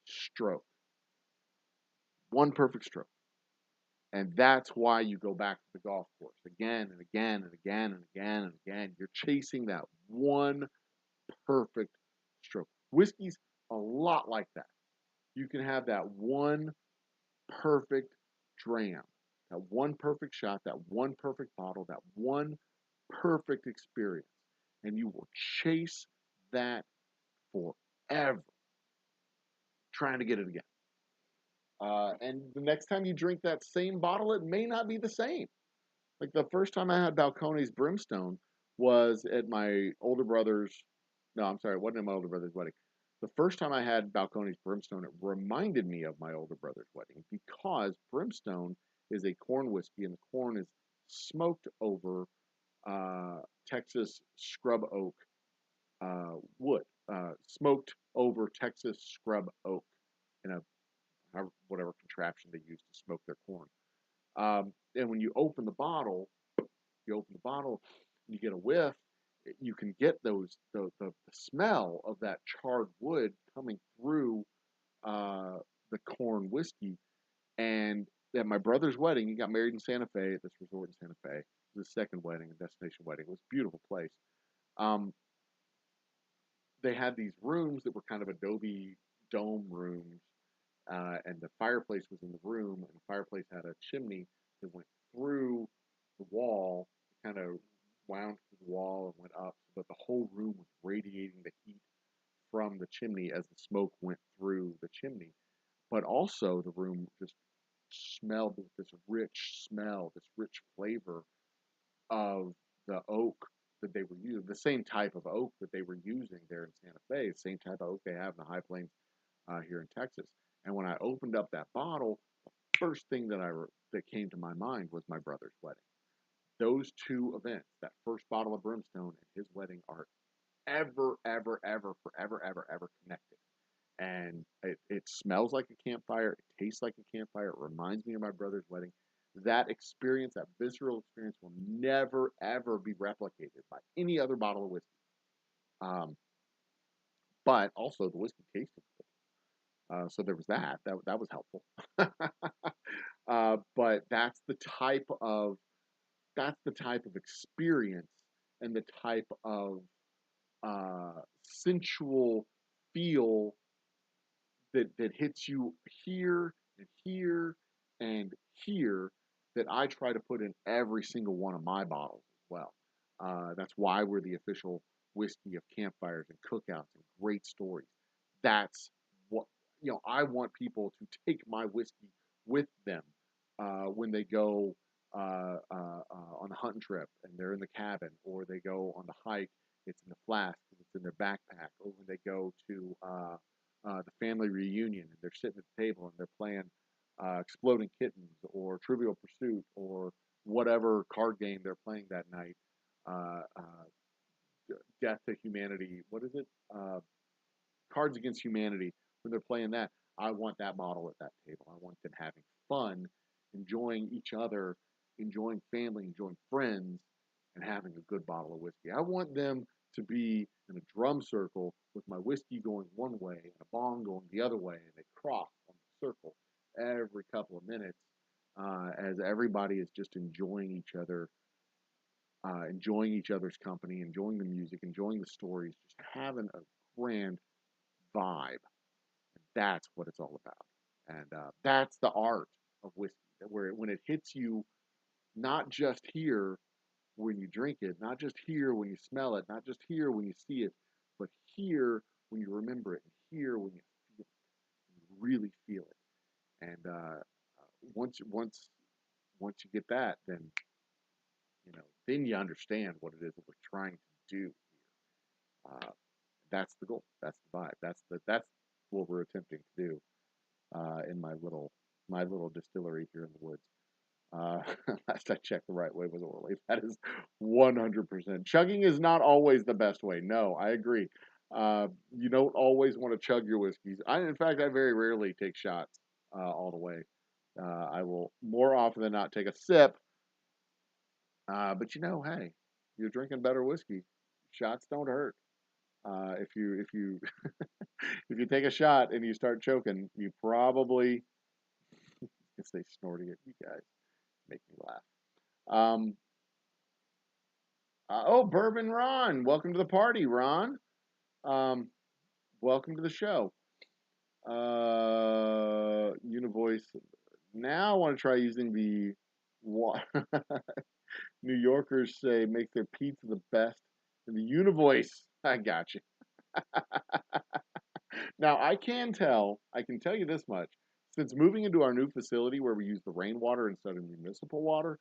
stroke. One perfect stroke. And that's why you go back to the golf course again and again and again and again and again. You're chasing that one perfect stroke. Whiskey's a lot like that. You can have that one perfect dram, that one perfect shot, that one perfect bottle, that one perfect experience. And you will chase that forever, trying to get it again. And the next time you drink that same bottle, it may not be the same. Like the first time I had Balcones Brimstone was at my older brother's. No, I'm sorry, it wasn't at my older brother's wedding. The first time I had Balcones Brimstone, it reminded me of my older brother's wedding because Brimstone is a corn whiskey, and the corn is smoked over Texas scrub oak wood, smoked over Texas scrub oak in a whatever contraption they use to smoke their corn. And when you open the bottle, you get a whiff. You can get the smell of that charred wood coming through the corn whiskey. And at my brother's wedding, he got married in Santa Fe at this resort in Santa Fe. It was his second wedding, a destination wedding. It was a beautiful place. Um, they had these rooms that were kind of adobe dome rooms, and the fireplace was in the room, and the fireplace had a chimney that went through the wall, kind of wound through the wall and went up, so that the whole room was radiating the heat from the chimney as the smoke went through the chimney. But also the room just smelled with this rich smell, this rich flavor of the oak that they were using, the same type of oak that they were using there in Santa Fe, the same type of oak they have in the High Plains here in Texas. And when I opened up that bottle, the first thing that came to my mind was my brother's wedding. Those two events, that first bottle of Brimstone and his wedding, are ever, ever, ever, forever, ever, ever connected. And it smells like a campfire. It tastes like a campfire. It reminds me of my brother's wedding. That experience, that visceral experience, will never, ever be replicated by any other bottle of whiskey. Um, but also, the whiskey tasted good. So there was that. That was helpful. But that's the type of experience and the type of sensual feel that hits you here and here and here that I try to put in every single one of my bottles as well. That's why we're the official whiskey of campfires and cookouts and great stories. That's what I want people to take my whiskey with them when they go on the hunting trip and they're in the cabin, or they go on the hike. It's in the flask, it's in their backpack, or when they go to the family reunion and they're sitting at the table and they're playing Exploding Kittens or Trivial Pursuit or whatever card game they're playing that night. Uh, uh, Death to Humanity. What is it? Cards Against Humanity. When they're playing that, I want that bottle at that table. I want them having fun, enjoying each other, enjoying family, enjoying friends, and having a good bottle of whiskey. I want them to be in a drum circle with my whiskey going one way and a bong going the other way, and they cross on the circle every couple of minutes as everybody is just enjoying each other's company, enjoying the music, enjoying the stories, just having a grand vibe. That's what it's all about. And that's the art of whiskey, where when it hits you, not just here when you drink it, not just here when you smell it, not just here when you see it, but here when you remember it, and here when you feel it, you really feel it. And once you get that, then then you understand what it is that we're trying to do here. That's the goal. That's the vibe. That's what we're attempting to do in my little distillery here in the woods. Uh, last I checked, the right way was orally. That is 100%. Chugging is not always the best way. No, I agree. You don't always want to chug your whiskeys. In fact, I very rarely take shots all the way. I will more often than not take a sip. But hey, you're drinking better whiskey. Shots don't hurt. If you if you take a shot and you start choking, you probably if they snorting it. You guys make me laugh. Um, oh, Bourbon Ron, welcome to the party, Ron. Um, welcome to the show. Univoice. Now I want to try using the New Yorkers say make their pizza the best. And the Univoice. I got you. Now I can tell you this much. Since moving into our new facility where we use the rainwater instead of municipal water,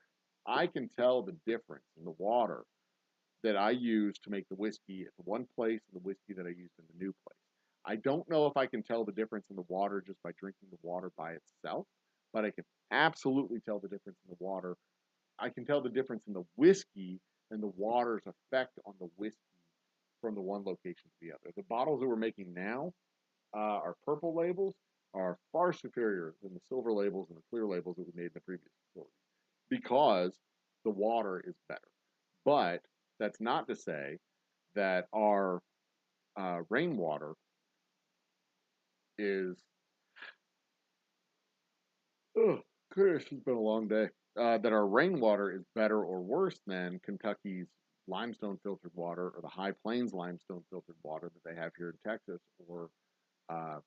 I can tell the difference in the water that I use to make the whiskey at the one place and the whiskey that I used in the new place. I don't know if I can tell the difference in the water just by drinking the water by itself, but I can absolutely tell the difference in the water. I can tell the difference in the whiskey and the water's effect on the whiskey from the one location to the other. The bottles that we're making now, our purple labels, are far superior than the silver labels and the clear labels that we made in the previous facility because the water is better. But that's not to say that our rainwater is. Oh, goodness, it's been a long day. That our rainwater is better or worse than Kentucky's limestone filtered water or the High Plains limestone filtered water that they have here in Texas, or uh,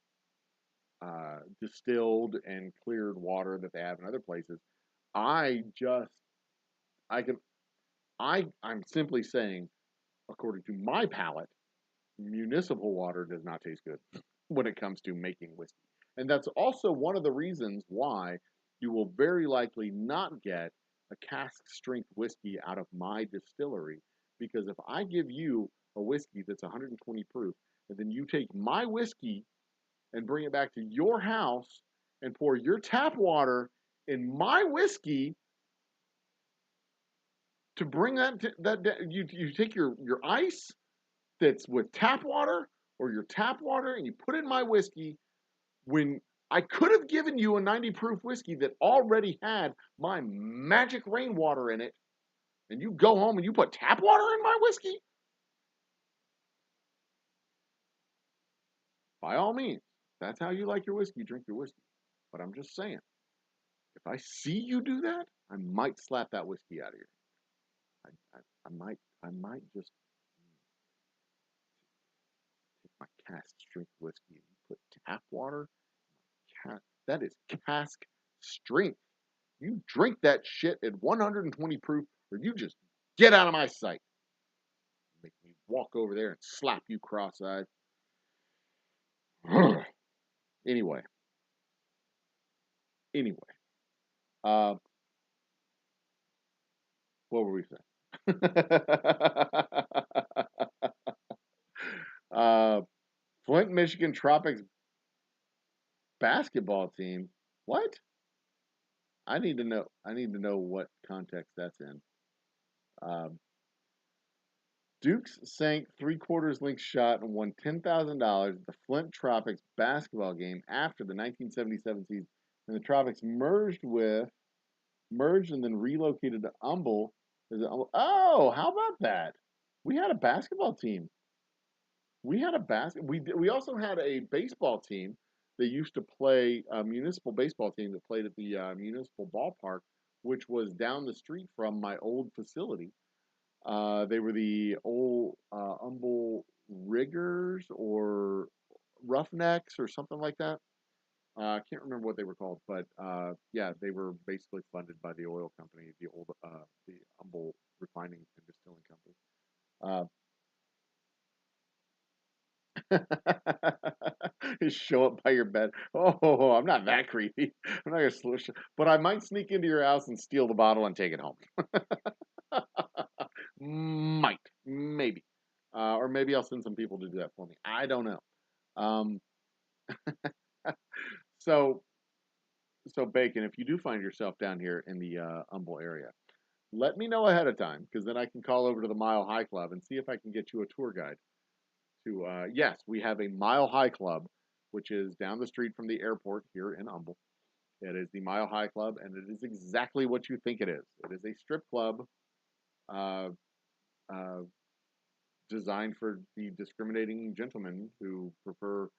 distilled and cleared water that they have in other places. I just, I can, I'm simply saying, according to my palate, municipal water does not taste good when it comes to making whiskey. And that's also one of the reasons why you will very likely not get a cask strength whiskey out of my distillery. Because if I give you a whiskey that's 120 proof, and then you take my whiskey and bring it back to your house and pour your tap water in my whiskey to bring you take your ice that's with tap water or your tap water and you put in my whiskey when I could have given you a 90 proof whiskey that already had my magic rainwater in it, and you go home and you put tap water in my whiskey, by all means, that's how you like your whiskey, drink your whiskey. But I'm just saying, if I see you do that, I might slap that whiskey out of you. I might just take my cask strength whiskey and you put tap water. That is cask strength. You drink that shit at 120 proof, or you just get out of my sight. Make me walk over there and slap you cross-eyed. anyway, anyway, uh, what were we saying? uh, Flint, Michigan Tropics basketball team. What? I need to know. I need to know what context that's in. Um, Dukes sank three-quarters length shot and won $10,000 at the Flint Tropics basketball game after the 1977 season, when the Tropics merged and then relocated to Humble. Oh, how about that? We had a basketball team. We also had a baseball team that used to play, a municipal baseball team that played at the municipal ballpark, which was down the street from my old facility. They were the old Humble Riggers, or Roughnecks or something like that. I can't remember what they were called, but yeah, they were basically funded by the oil company, the Humble Refining and Distilling Company. Just show up by your bed. Oh, I'm not that creepy. I'm not gonna slush, but I might sneak into your house and steal the bottle and take it home. Might, maybe, or maybe I'll send some people to do that for me. I don't know. Um, so, so Bacon, if you do find yourself down here in the Humble area, let me know ahead of time because then I can call over to the Mile High Club and see if I can get you a tour guide. To yes, we have a Mile High Club, which is down the street from the airport here in Humble. It is the Mile High Club, and it is exactly what you think it is. It is a strip club uh, uh, designed for the discriminating gentlemen who prefer,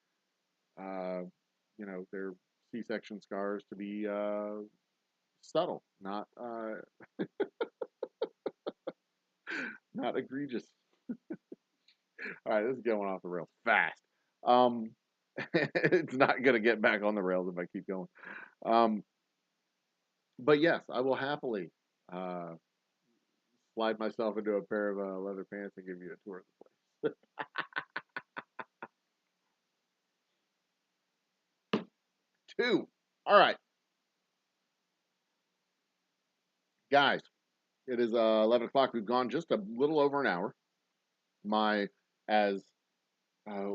uh, their C-section scars to be subtle, not egregious. All right, this is going off the rails fast. Um, it's not going to get back on the rails if I keep going. Um, but yes, I will happily uh, slide myself into a pair of leather pants and give you a tour of the place. Two. All right, guys, it is 11 o'clock. We've gone just a little over an hour. My, as uh,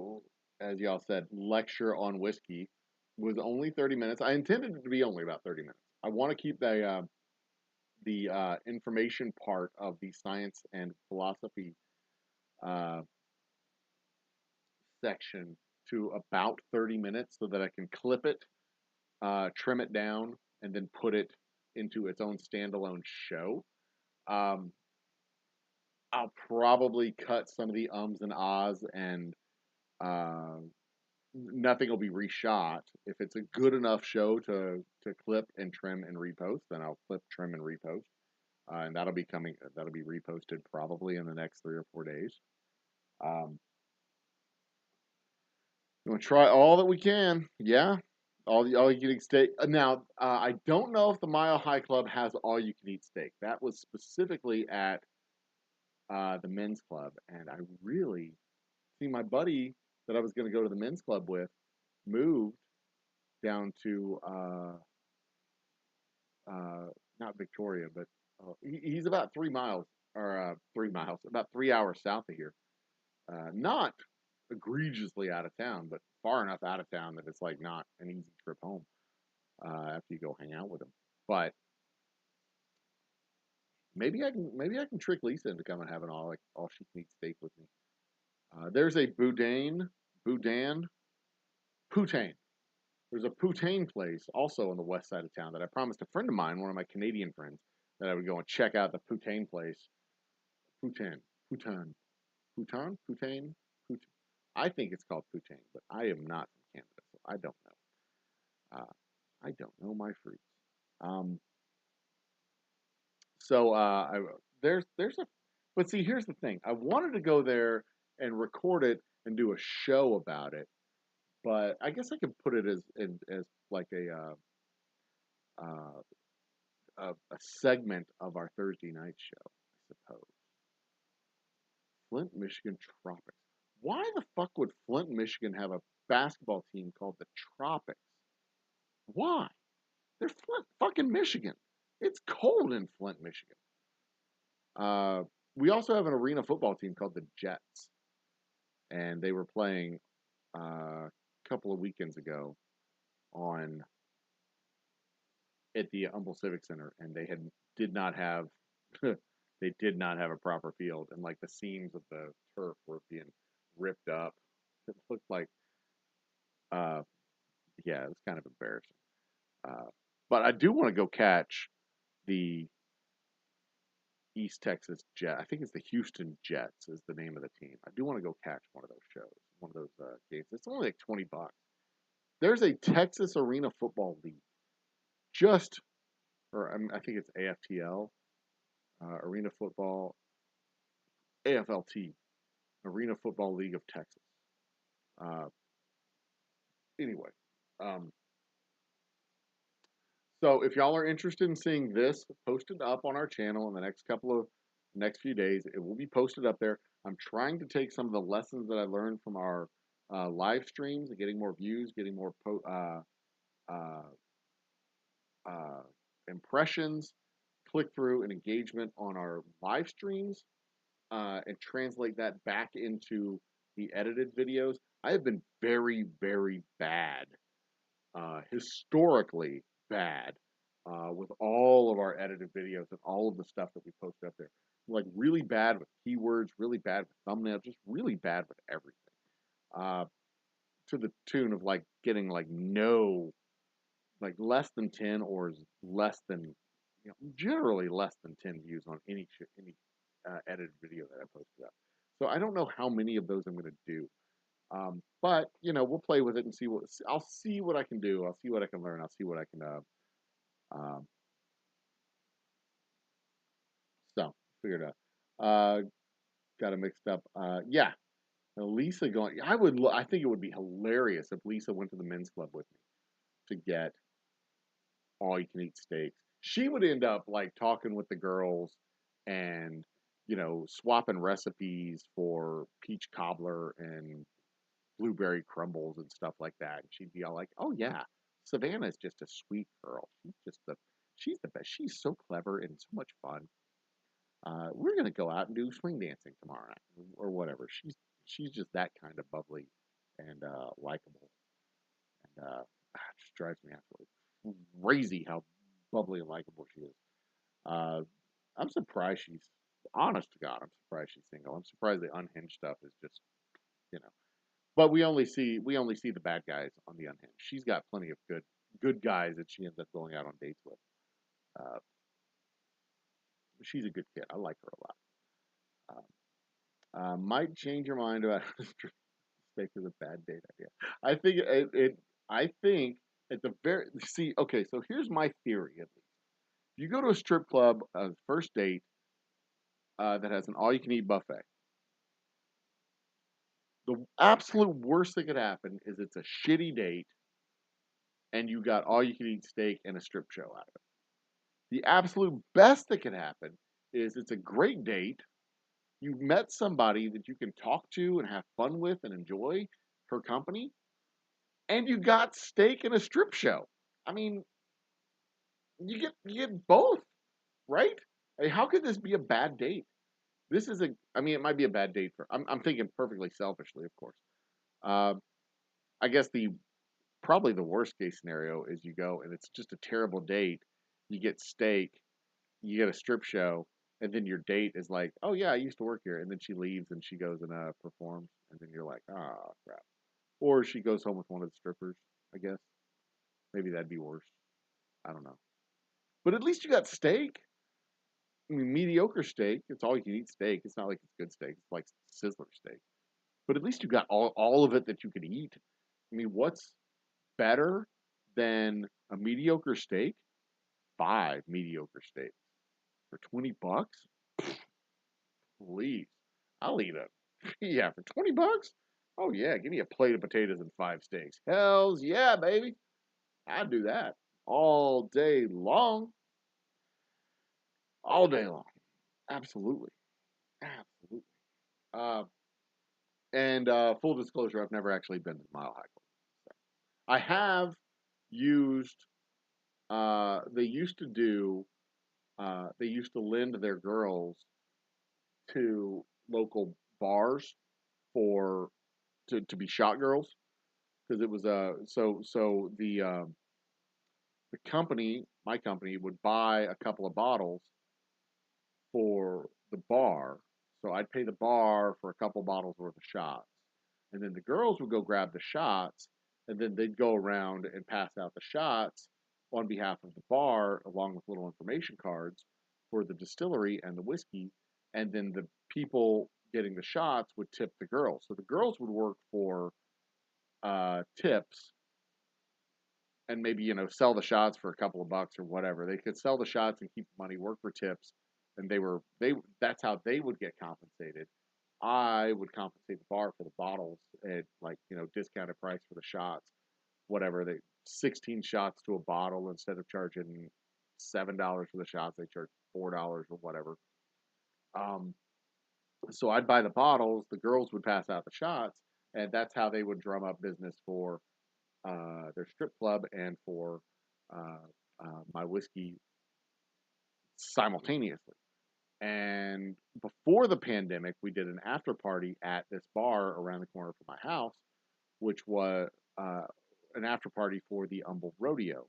as y'all said, lecture on whiskey was only 30 minutes. I intended it to be only about 30 minutes. I want to keep the information part of the science and philosophy uh, section to about 30 minutes so that I can clip it, trim it down, and then put it into its own standalone show. Um, I'll probably cut some of the ums and ahs, and uh, nothing will be reshot. If it's a good enough show to clip and trim and repost, then I'll clip, trim, and repost, and that'll be coming. That'll be reposted probably in the next 3 or 4 days. Um, we'll try all that we can. Yeah, all you can eat steak. Now, I don't know if the Mile High Club has all you can eat steak. That was specifically at the men's club, and I really see my buddy that I was going to go to the men's club with moved down to uh, not Victoria, but he's about 3 miles or 3 miles, about 3 hours south of here. Not egregiously out of town, but far enough out of town that it's like not an easy trip home after you go hang out with him. But maybe I can trick Lisa into coming and having all she can eat steak with me. There's a Boudin, Poutine. There's a Poutine place also on the west side of town that I promised a friend of mine, one of my Canadian friends, that I would go and check out the Poutine place. Poutine, Poutine, Poutine, Poutine, Poutine. I think it's called Poutine, but I am not from Canada, so I don't know. I don't know my fruits. Um, so there's a, but see, here's the thing. I wanted to go there and record it and do a show about it, but I guess I could put it as like uh, a segment of our Thursday night show, I suppose. Flint, Michigan Tropics. Why the fuck would Flint, Michigan have a basketball team called the Tropics? Why? They're Flint, fucking Michigan. It's cold in Flint, Michigan. Uh, we also have an arena football team called the Jets, and they were playing a couple of weekends ago on at the Humble Civic Center, and did not have they did not have a proper field, and like the seams of the turf were being ripped up. It looked like, uh, yeah, it was kind of embarrassing. Uh, but I do want to go catch the East Texas Jet. I think it's the Houston Jets is the name of the team. I do want to go catch one of those shows, one of those games. It's only like $20. There's a Texas Arena Football League, just or I think it's AFTL, Arena Football, AFLT, Arena Football League of Texas. Uh, anyway, um, so if y'all are interested in seeing this posted up on our channel in the next few days, it will be posted up there. I'm trying to take some of the lessons that I learned from our live streams and getting more views, getting more uh, uh, impressions, click through, and engagement on our live streams, and translate that back into the edited videos. I have been very, very bad, historically bad, with all of our edited videos and all of the stuff that we post up there. Like really bad with keywords, really bad with thumbnails, just really bad with everything. Uh, to the tune of like getting like no, like less than 10 or less than, generally less than 10 views on any edited video that I posted up. So I don't know how many of those I'm going to do. But we'll play with it and see what I'll see what I can do. I'll see what I can learn. I'll see what I can. Um, so figure it out. Got it mixed up. Yeah, Lisa going. I think it would be hilarious if Lisa went to the men's club with me to get all you can eat steaks. She would end up like talking with the girls and swapping recipes for peach cobbler and blueberry crumbles and stuff like that. And she'd be all like, "Oh yeah, Savannah's just a sweet girl. She's the best. She's so clever and so much fun. We're gonna go out and do swing dancing tomorrow night or whatever." She's just that kind of bubbly and likable, and it just drives me absolutely crazy how bubbly and likable she is. Uh, I'm surprised she's honest to God. I'm surprised she's single. I'm surprised the unhinged stuff is just you know. But we only see the bad guys on the unhinged. She's got plenty of good guys that she ends up going out on dates with. Uh, she's a good kid. I like her a lot. Might change your mind about steak is a bad date idea. I think I think at the very see. Okay, so here's my theory. At least, if you go to a strip club, first date that has an all-you-can-eat buffet, the absolute worst that could happen is it's a shitty date and you got all-you-can-eat steak and a strip show out of it. The absolute best that can happen is it's a great date. You've met somebody that you can talk to and have fun with and enjoy her company, and you got steak and a strip show. I mean, you get both, right? I mean, how could this be a bad date? This is a. I mean, it might be a bad date for. I'm thinking perfectly selfishly, of course. Uh, I guess the probably the worst case scenario is you go and it's just a terrible date. You get steak, you get a strip show, and then your date is like, "Oh yeah, I used to work here," and then she leaves and she goes and performs, and then you're like, "Ah, crap." Or she goes home with one of the strippers. I guess maybe that'd be worse. I don't know. But at least you got steak. I mean, mediocre steak. It's all you can eat steak. It's not like it's good steak. It's like sizzler steak. But at least you got all of it that you could eat. I mean, what's better than a mediocre steak? 5 mediocre steaks for $20. Please, I'll eat it. Yeah, for $20. Oh yeah, give me a plate of potatoes and 5 steaks. Hell's yeah, baby. I'd do that all day long. All day long. Absolutely. Absolutely. Uh, and full disclosure, I've never actually been to Mile High Club. I have used. They used to do. They used to lend their girls to local bars for to be shot girls because it was so the company, my company, would buy a couple of bottles for the bar. So I'd pay the bar for a couple bottles worth of shots. And then the girls would go grab the shots, and then they'd go around and pass out the shots on behalf of the bar, along with little information cards for the distillery and the whiskey. And then the people getting the shots would tip the girls. So the girls would work for tips and maybe sell the shots for a couple of bucks or whatever. They could sell the shots and keep the money, work for tips, and they that's how they would get compensated. I would compensate the bar for the bottles at like discounted price for the shots. whatever, 16 shots to a bottle instead of charging $7 for the shots, they charge $4 or whatever. So I'd buy the bottles, the girls would pass out the shots, and that's how they would drum up business for their strip club and for uh, my whiskey simultaneously. And before the pandemic, we did an after party at this bar around the corner from my house, which was an after party for the Humble Rodeo.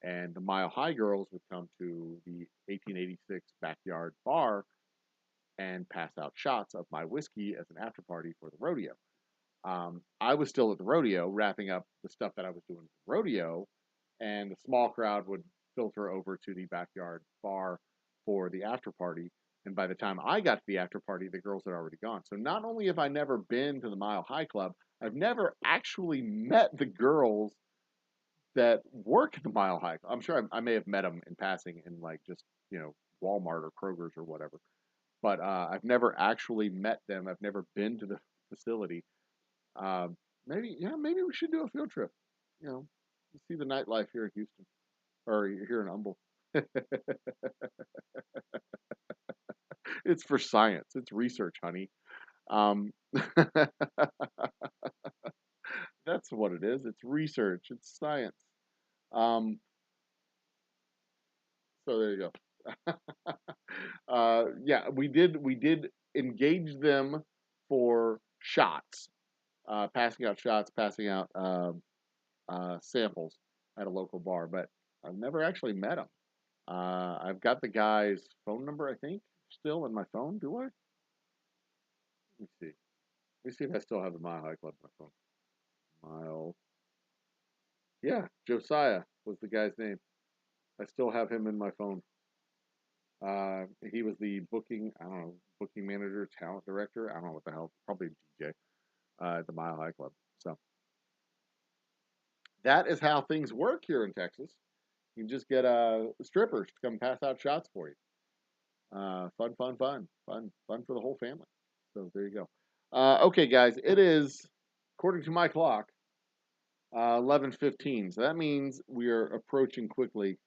And the Mile High girls would come to the 1886 backyard bar and pass out shots of my whiskey as an after party for the rodeo. I was still at the rodeo, wrapping up the stuff that I was doing at the rodeo, and the small crowd would filter over to the backyard bar for the after party. And by the time I got to the after party, the girls had already gone. So not only have I never been to the Mile High Club, I've never actually met the girls that work at the Mile High Club. I'm sure I may have met them in passing in like just, Walmart or Kroger's or whatever. But I've never actually met them. I've never been to the facility. Maybe we should do a field trip. You know, see the nightlife here in Houston or here in Humble. It's for science. It's research, honey. Um, that's what it is. It's research. It's science. Um, so there you go. Yeah, we did engage them for shots, passing out shots, passing out samples at a local bar, but I've never actually met them. I've got the guy's phone number, I think, still in my phone. Do I? Let me see. Let me see if I still have the Mile High Club in my phone. Mile. Yeah, Josiah was the guy's name. I still have him in my phone. He was the I don't know, booking manager, talent director. I don't know what the hell, probably DJ at the Mile High Club. So that is how things work here in Texas. You can just get strippers to come pass out shots for you. Fun for the whole family. So there you go. Okay, guys, it is according to my clock 11:15. So that means we are approaching quickly.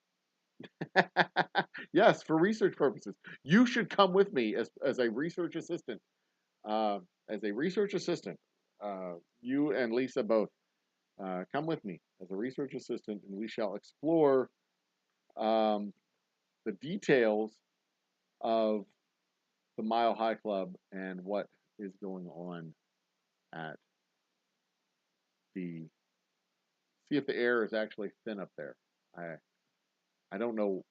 Yes, for research purposes, you should come with me as a research assistant. Uh, as a research assistant, you and Lisa both come with me as a research assistant, and we shall explore um, the details of the Mile High Club and what is going on at the. See if the air is actually thin up there. I don't know.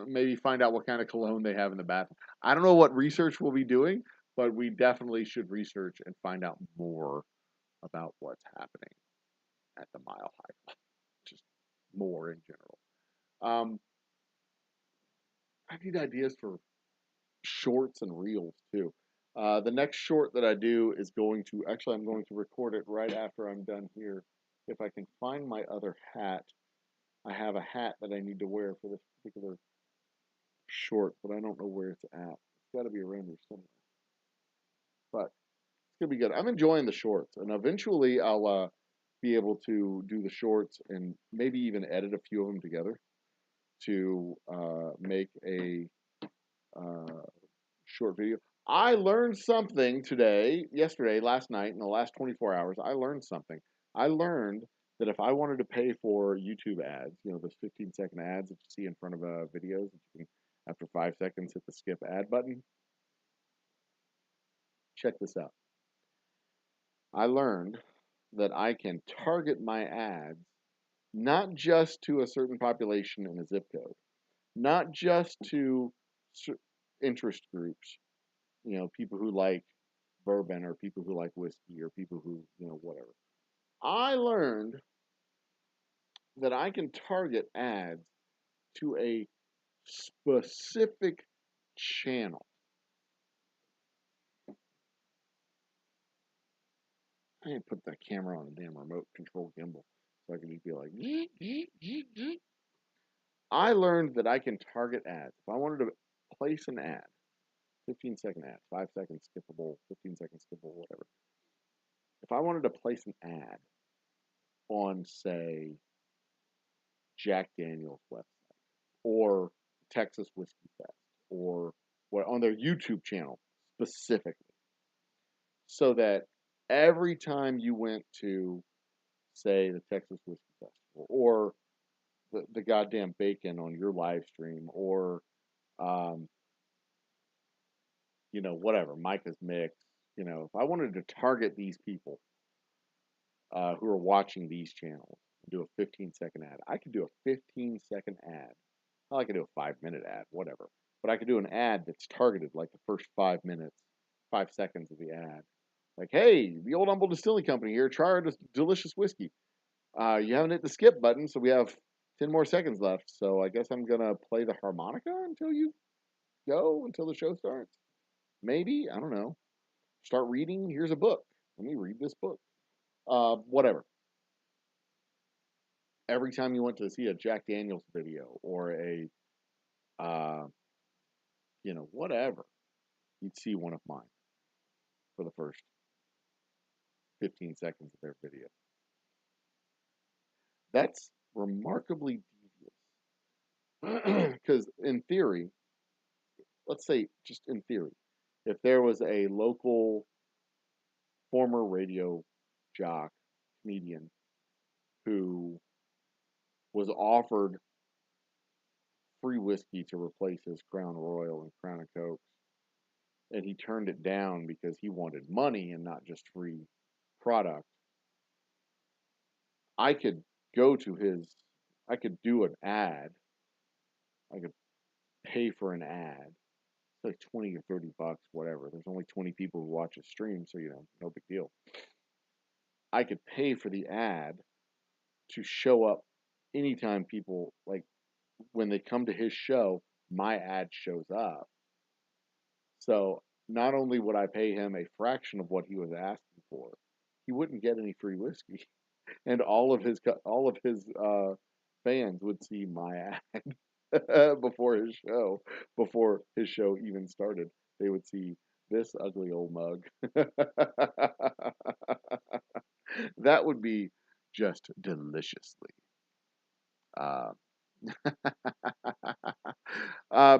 Maybe find out what kind of cologne they have in the bathroom. I don't know what research we'll be doing, but we definitely should research and find out more about what's happening at the Mile High Club, just more in general. Um, I need ideas for shorts and reels too. The next short that I do is I'm going to record it right after I'm done here. If I can find my other hat, I have a hat that I need to wear for this particular short, but I don't know where it's at. It's got to be around here somewhere. But it's gonna be good. I'm enjoying the shorts, and eventually I'll be able to do the shorts and maybe even edit a few of them together to make a uh, short video. I learned something yesterday, last night, in the last 24 hours. I learned something. I learned that if I wanted to pay for YouTube ads, those 15-second ads that you see in front of videos, that you can, after 5 seconds, hit the skip ad button. Check this out. I learned that I can target my ads not just to a certain population in a zip code, not just to interest groups, people who like bourbon or people who like whiskey or people who, whatever. I learned that I can target ads to a specific channel. I didn't put the camera on a damn remote control gimbal so I can just be like, I learned that I can target ads. If I wanted to place an ad, 15-second ad, 5 seconds skippable, 15 seconds skippable, whatever. If I wanted to place an ad on, say, Jack Daniel's website or Texas Whiskey Fest or what on their YouTube channel specifically, so that every time you went to, say, the Texas Whiskey Festival or the goddamn bacon on your live stream or um, whatever, Micah's Mix, if I wanted to target these people who are watching these channels and do a 15-second ad, I could do a 15-second ad. Well, I could do a 5-minute ad, whatever. But I could do an ad that's targeted like the first 5 minutes, 5 seconds of the ad. Like, hey, the Old Humble Distilling Company here. Try our delicious whiskey. You haven't hit the skip button, so we have 10 more seconds left. So I guess I'm going to play the harmonica until you go, until the show starts. Maybe. I don't know. Start reading. Here's a book. Let me read this book. Whatever. Every time you went to see a Jack Daniels video or a, whatever, you'd see one of mine for the first 15 seconds of their video. That's remarkably devious. Because in theory, let's say just in theory, if there was a local former radio jock, comedian, who was offered free whiskey to replace his Crown Royal and Crown and Coke, and he turned it down because he wanted money and not just free product, I could I could do an ad, I could pay for an ad. It's like 20 or 30 bucks, whatever. There's only 20 people who watch a stream, so no big deal. I could pay for the ad to show up anytime people, like, when they come to his show, my ad shows up. So not only would I pay him a fraction of what he was asking for, he wouldn't get any free whiskey, and all of his fans would see my ad before his show even started. They would see this ugly old mug. That would be just deliciously. Uh,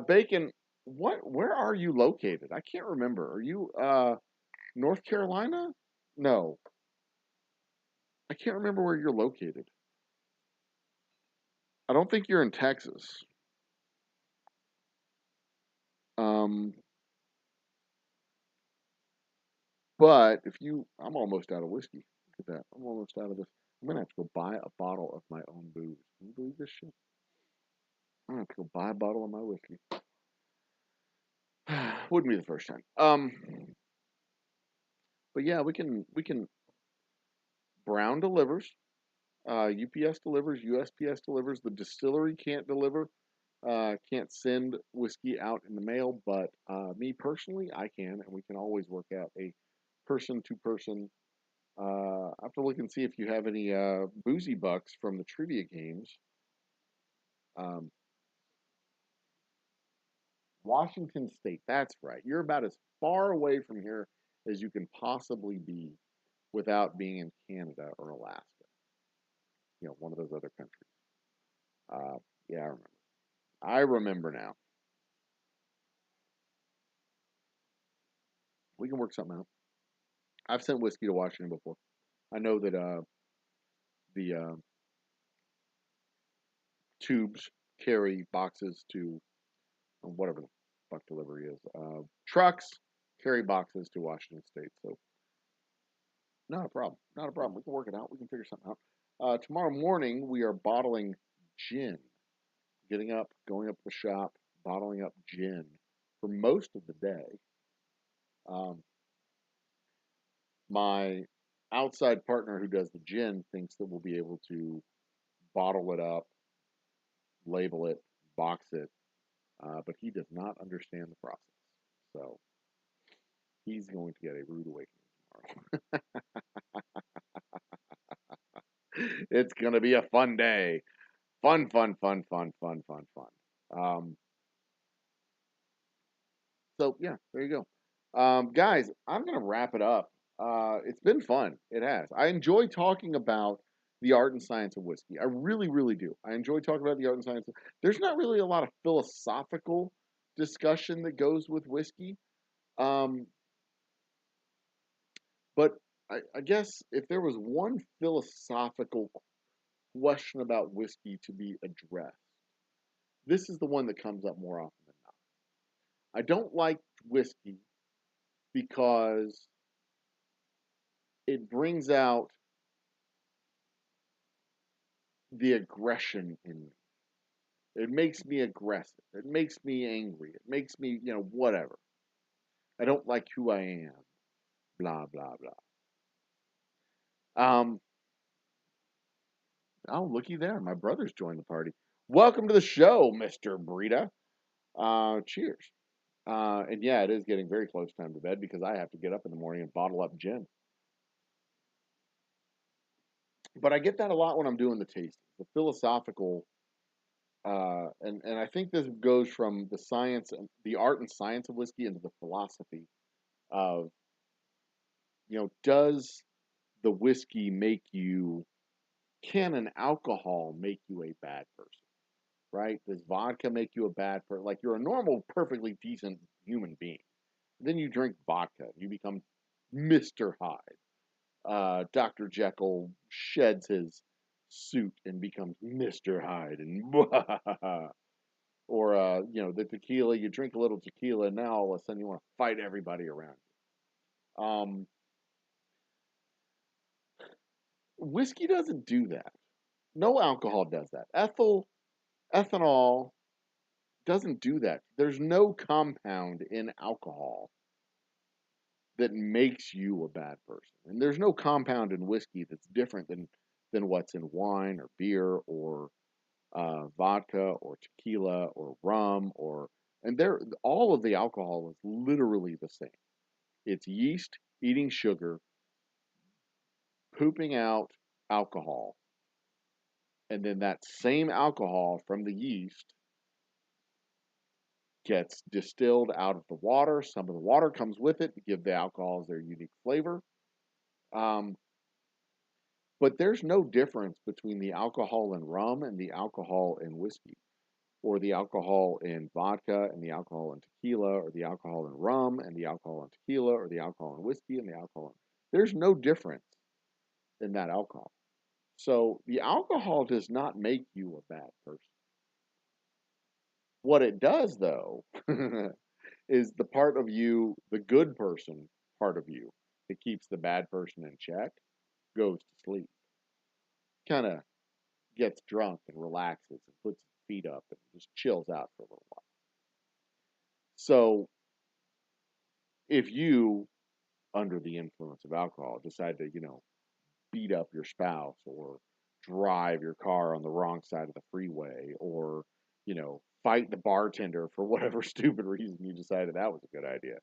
Bacon, where are you located? I can't remember. Are you North Carolina? No, I can't remember where you're located. I don't think you're in Texas. Um, but I'm almost out of whiskey. Look at that. I'm almost out of this. I'm gonna have to go buy a bottle of my own booze. Can you believe this shit? I'm gonna have to go buy a bottle of my whiskey. Wouldn't be the first time. But yeah, we can. Brown delivers. UPS delivers. USPS delivers. The distillery can't deliver. Can't send whiskey out in the mail, but me personally, I can, and we can always work out a person-to-person. I have to look and see if you have any boozy bucks from the trivia games. Um, Washington State, that's right. You're about as far away from here as you can possibly be without being in Canada or Alaska. One of those other countries. Yeah, I remember. I remember now. We can work something out. I've sent whiskey to Washington before. I know that the tubes carry boxes to whatever the fuck delivery is. Trucks carry boxes to Washington State. So not a problem. Not a problem. We can work it out. We can figure something out. Tomorrow morning we are bottling gin. Getting up, going up to the shop, bottling up gin for most of the day. My outside partner who does the gin thinks that we'll be able to bottle it up, label it, box it, but he does not understand the process. So he's going to get a rude awakening tomorrow. It's going to be a fun day. Fun, fun, fun, fun, fun, fun, fun. So yeah, there you go. Guys, I'm going to wrap it up. It's been fun. It has. I enjoy talking about the art and science of whiskey. I really, really do. I enjoy talking about the art and science. There's not really a lot of philosophical discussion that goes with whiskey. Um, but I guess if there was one philosophical question about whiskey to be addressed, this is the one that comes up more often than not. I don't like whiskey because it brings out the aggression in me. It makes me aggressive. It makes me angry. It makes me, whatever. I don't like who I am. Blah, blah, blah. Um, oh, looky there. My brother's joined the party. Welcome to the show, Mr. Brita. Cheers. And yeah, it is getting very close time to bed because I have to get up in the morning and bottle up gin. But I get that a lot when I'm doing the tasting. The philosophical, and I think this goes from the science and the art and science of whiskey into the philosophy of, does the whiskey can an alcohol make you a bad person? Right? Does vodka make you a bad person? Like you're a normal, perfectly decent human being. Then you drink vodka, you become Mr. Hyde. Dr. Jekyll sheds his suit and becomes Mr. Hyde, and or the tequila. You drink a little tequila, and now all of a sudden you want to fight everybody around you. Whiskey doesn't do that. No alcohol does that. Ethanol doesn't do that. There's no compound in alcohol that makes you a bad person. And there's no compound in whiskey that's different than what's in wine or beer or vodka or tequila or rum and all of the alcohol is literally the same. It's yeast eating sugar, pooping out alcohol, and then that same alcohol from the yeast gets distilled out of the water. Some of the water comes with it to give the alcohols their unique flavor. Um, but there's no difference between the alcohol in rum and the alcohol in whiskey, or the alcohol in vodka and the alcohol in tequila, or the alcohol in rum and the alcohol in tequila, or the alcohol in whiskey and the alcohol in... There's no difference in that alcohol. So the alcohol does not make you a bad person. What it does, though, is the part of you, the good person part of you, that keeps the bad person in check, goes to sleep. Kind of gets drunk and relaxes and puts his feet up and just chills out for a little while. So if you, under the influence of alcohol, decide to, beat up your spouse or drive your car on the wrong side of the freeway or, fight the bartender for whatever stupid reason you decided that was a good idea.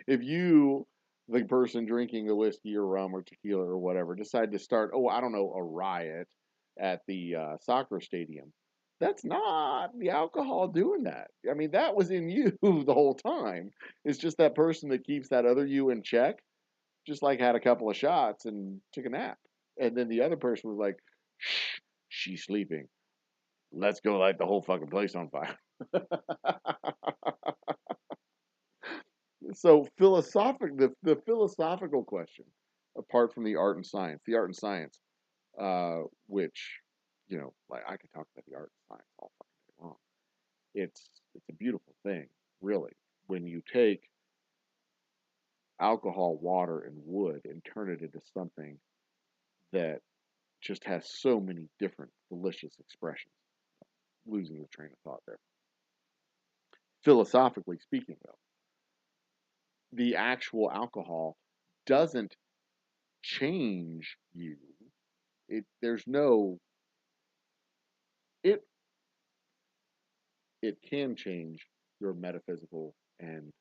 If you, the person drinking the whiskey or rum or tequila or whatever, decide to start, I don't know, a riot at the soccer stadium, that's not the alcohol doing that. I mean, that was in you the whole time. It's just that person that keeps that other you in check, just like had a couple of shots and took a nap. And then the other person was like, shh, she's sleeping. Let's go light the whole fucking place on fire. So the philosophical question, apart from the art and science, which, like I could talk about the art and science all fucking day long. It's a beautiful thing, really, when you take alcohol, water, and wood and turn it into something that just has so many different delicious expressions. Losing the train of thought there. Philosophically speaking, though, the actual alcohol doesn't change you. There's no it it can change your metaphysical and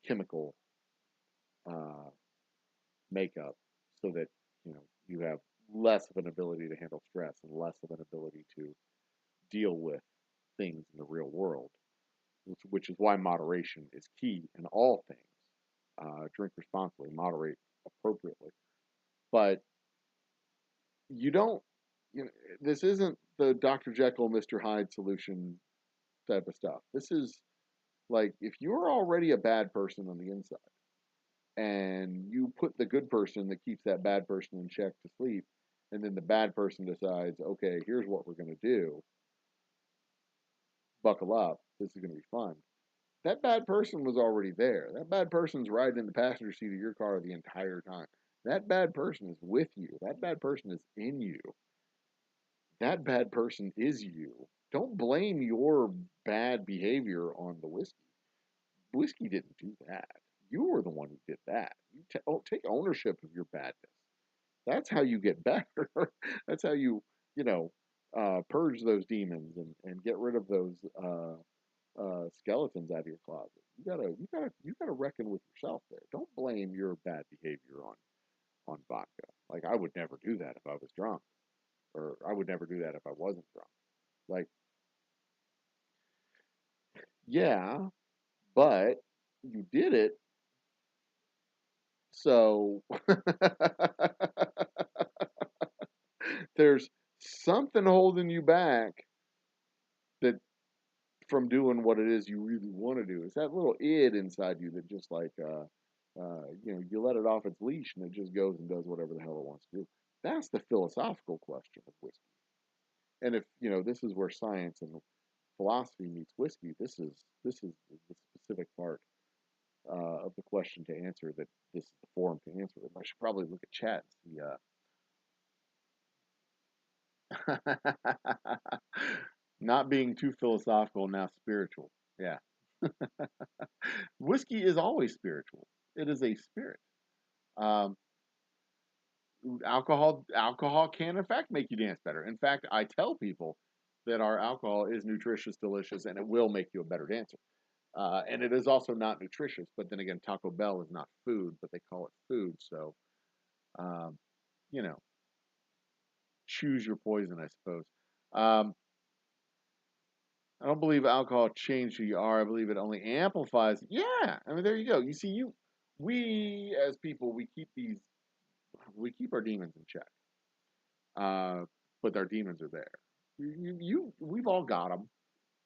chemical uh, makeup so that you have less of an ability to handle stress and less of an ability to deal with things in the real world, which is why moderation is key in all things. Drink responsibly, moderate appropriately. But you don't, you know, this isn't the Dr. Jekyll, Mr. Hyde solution type of stuff. This is like if you're already a bad person on the inside and you put the good person that keeps that bad person in check to sleep, and then the bad person decides, okay, here's what we're going to do, buckle up, this is going to be fun. That bad person was already there. That bad person's riding in the passenger seat of your car the entire time. That bad person is with you. That bad person is in you. That bad person is you. Don't blame your bad behavior on the whiskey. Whiskey didn't do that. You were the one who did that. Take ownership of your badness. That's how you get better. That's how you know, purge those demons and get rid of those skeletons out of your closet. You gotta reckon with yourself there. Don't blame your bad behavior on vodka. Like I would never do that if I was drunk, or I would never do that if I wasn't drunk. Like yeah, but you did it, so there's something holding you back that from doing what it is you really want to do. It's that little id inside you that just like you let it off its leash and it just goes and does whatever the hell it wants to do. That's the philosophical question of whiskey. And if this is where science and philosophy meets whiskey, this is the specific part of the question to answer that this is the forum to answer it. I should probably look at chat and see. Not being too philosophical, now spiritual. Yeah. Whiskey is always spiritual. It is a spirit. Um, alcohol can in fact make you dance better. In fact, I tell people that our alcohol is nutritious, delicious, and it will make you a better dancer. And it is also not nutritious. But then again, Taco Bell is not food, but they call it food. So, um, you know, choose your poison, I suppose. Um, I don't believe alcohol changed who you are. I believe it only amplifies. Yeah, I mean, there you go. You see, we as people, we keep our demons in check. Uh, but our demons are there. We've all got them.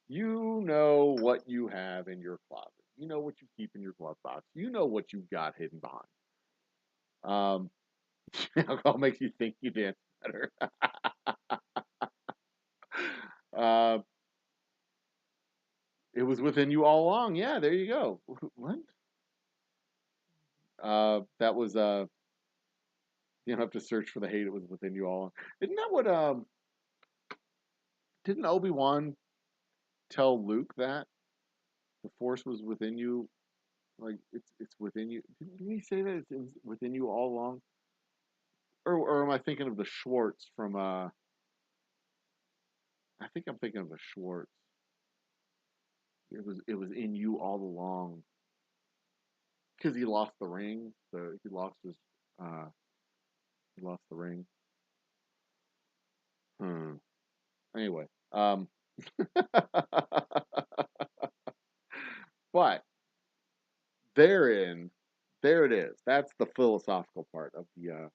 You know what you have in your closet. You know what you keep in your glove box. You know what you've got hidden behind. Um, alcohol makes you think you dance better. uh, it was within you all along. Yeah, there you go. What? That was you don't have to search for the hate. It was within you all along. Isn't that what didn't Obi-Wan tell Luke that the Force was within you? Like it's within you. Didn't he say that it's within you all along? Or am I thinking of the Schwartz from I think I'm thinking of the Schwartz. It was in you all along because he lost the ring. So uh he lost the ring. Hmm. Anyway, but therein, there it is. That's the philosophical part of the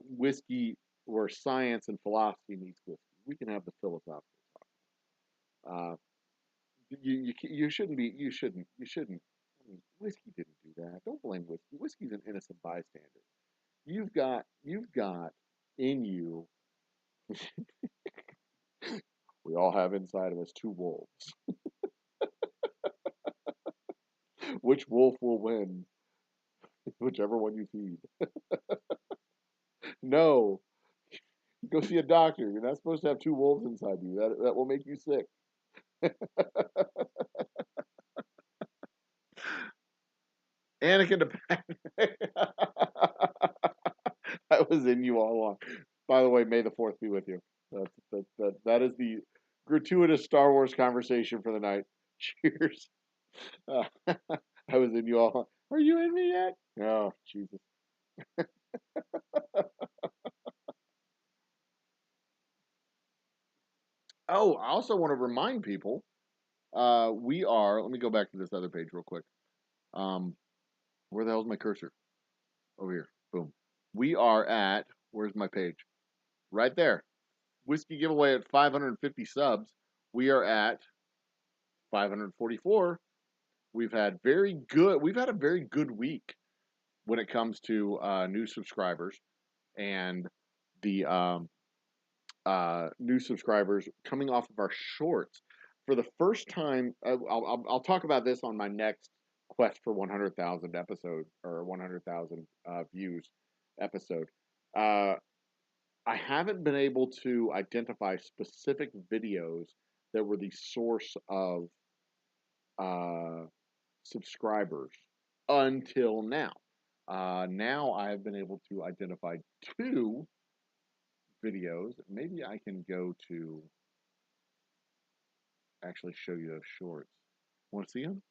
whiskey, where science and philosophy meets whiskey. We can have the philosophical talk. You shouldn't be. You shouldn't. I mean, whiskey didn't do that. Don't blame whiskey. Whiskey's an innocent bystander. You've got in you. We all have inside of us two wolves. Which wolf will win? Whichever one you feed. No, go see a doctor. You're not supposed to have two wolves inside you. That will make you sick. Anakin the Padme. That was in you all along. By the way, may the fourth be with you. That is the gratuitous Star Wars conversation for the night. Cheers. Uh, I was in you all along. Are you in me yet? Oh, Jesus. Oh, I also want to remind people, we are, let me go back to this other page real quick. Um, where the hell's my cursor? Over here. Boom. We are at, where's my page? right there. Whiskey giveaway at 550 subs. We are at 544. We've had a very good week when it comes to new subscribers and the new subscribers coming off of our shorts. For the first time, I'll talk about this on my next quest for 100,000 episode or 100,000 views episode. Uh, I haven't been able to identify specific videos that were the source of uh, subscribers until now. Now I have been able to identify two videos. Maybe I can go to actually show you those shorts. Want to see them?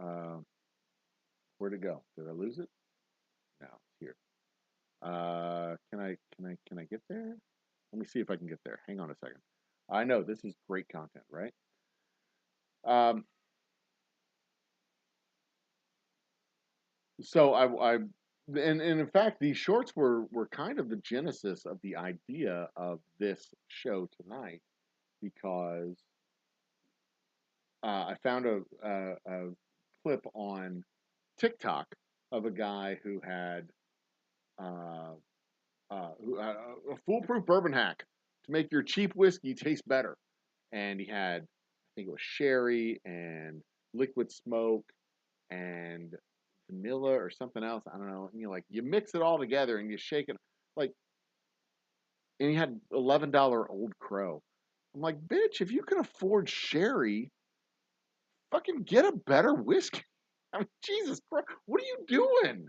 Uh, where'd it go? Did I lose it? No, it's here. Can I get there? Let me see if I can get there. Hang on a second. I know this is great content, right? Um, so and in fact, these shorts were kind of the genesis of the idea of this show tonight because I found a clip on TikTok of a guy who had uh, a foolproof bourbon hack to make your cheap whiskey taste better. And he had, I think it was sherry and liquid smoke and vanilla or something else. I don't know. And you mix it all together and you shake it like, and he had $11 Old Crow. I'm like, bitch, if you can afford sherry, fucking get a better whiskey. I mean, Jesus Christ, what are you doing?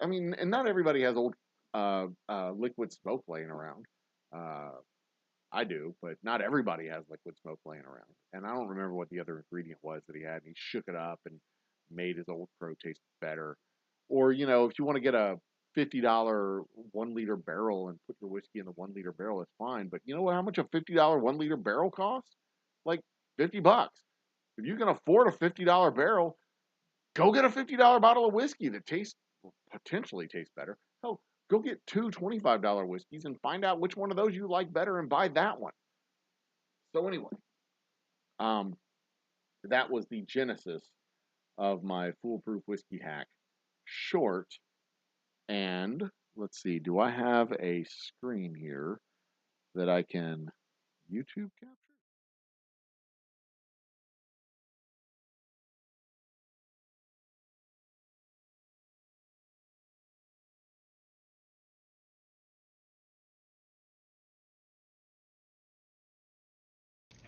I mean, and not everybody has old liquid smoke laying around. Uh, I do, but not everybody has liquid smoke laying around. And I don't remember what the other ingredient was that he had. And he shook it up and made his Old Crow taste better. Or, if you want to get a $50 1 liter barrel and put your whiskey in the 1 liter barrel, that's fine. But you know what? How much a $50 1 liter barrel costs? Like $50. If you can afford a $50 barrel, go get a $50 bottle of whiskey that potentially tastes better. Hell, go get two $25 whiskeys and find out which one of those you like better and buy that one. So anyway, um, that was the genesis of my foolproof whiskey hack short. And let's see, do I have a screen here that I can YouTube capture?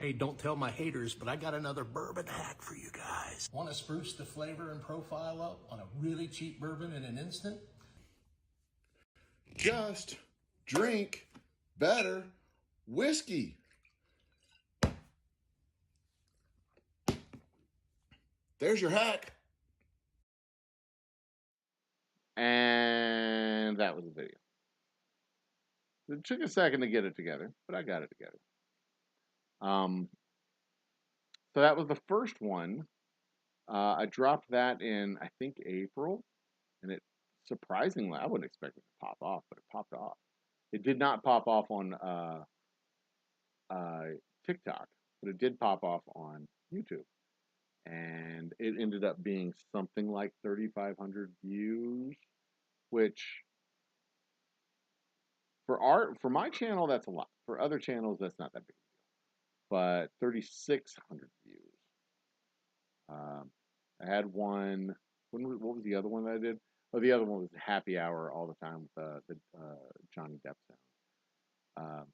Hey, don't tell my haters, but I got another bourbon hack for you guys. Want to spruce the flavor and profile up on a really cheap bourbon in an instant? Just drink better whiskey. There's your hack. And that was the video. It took a second to get it together, but I got it together. So that was the first one. I dropped that in, I think, April, and it surprisingly, I wouldn't expect it to pop off, but it popped off. It did not pop off on uh, TikTok, but it did pop off on YouTube, and it ended up being something like 3,500 views, which for my channel that's a lot. For other channels, that's not that big a deal. But 3,600 views. I had one. What was the other one that I did? Oh, the other one was Happy Hour all the time with the Johnny Depp sound.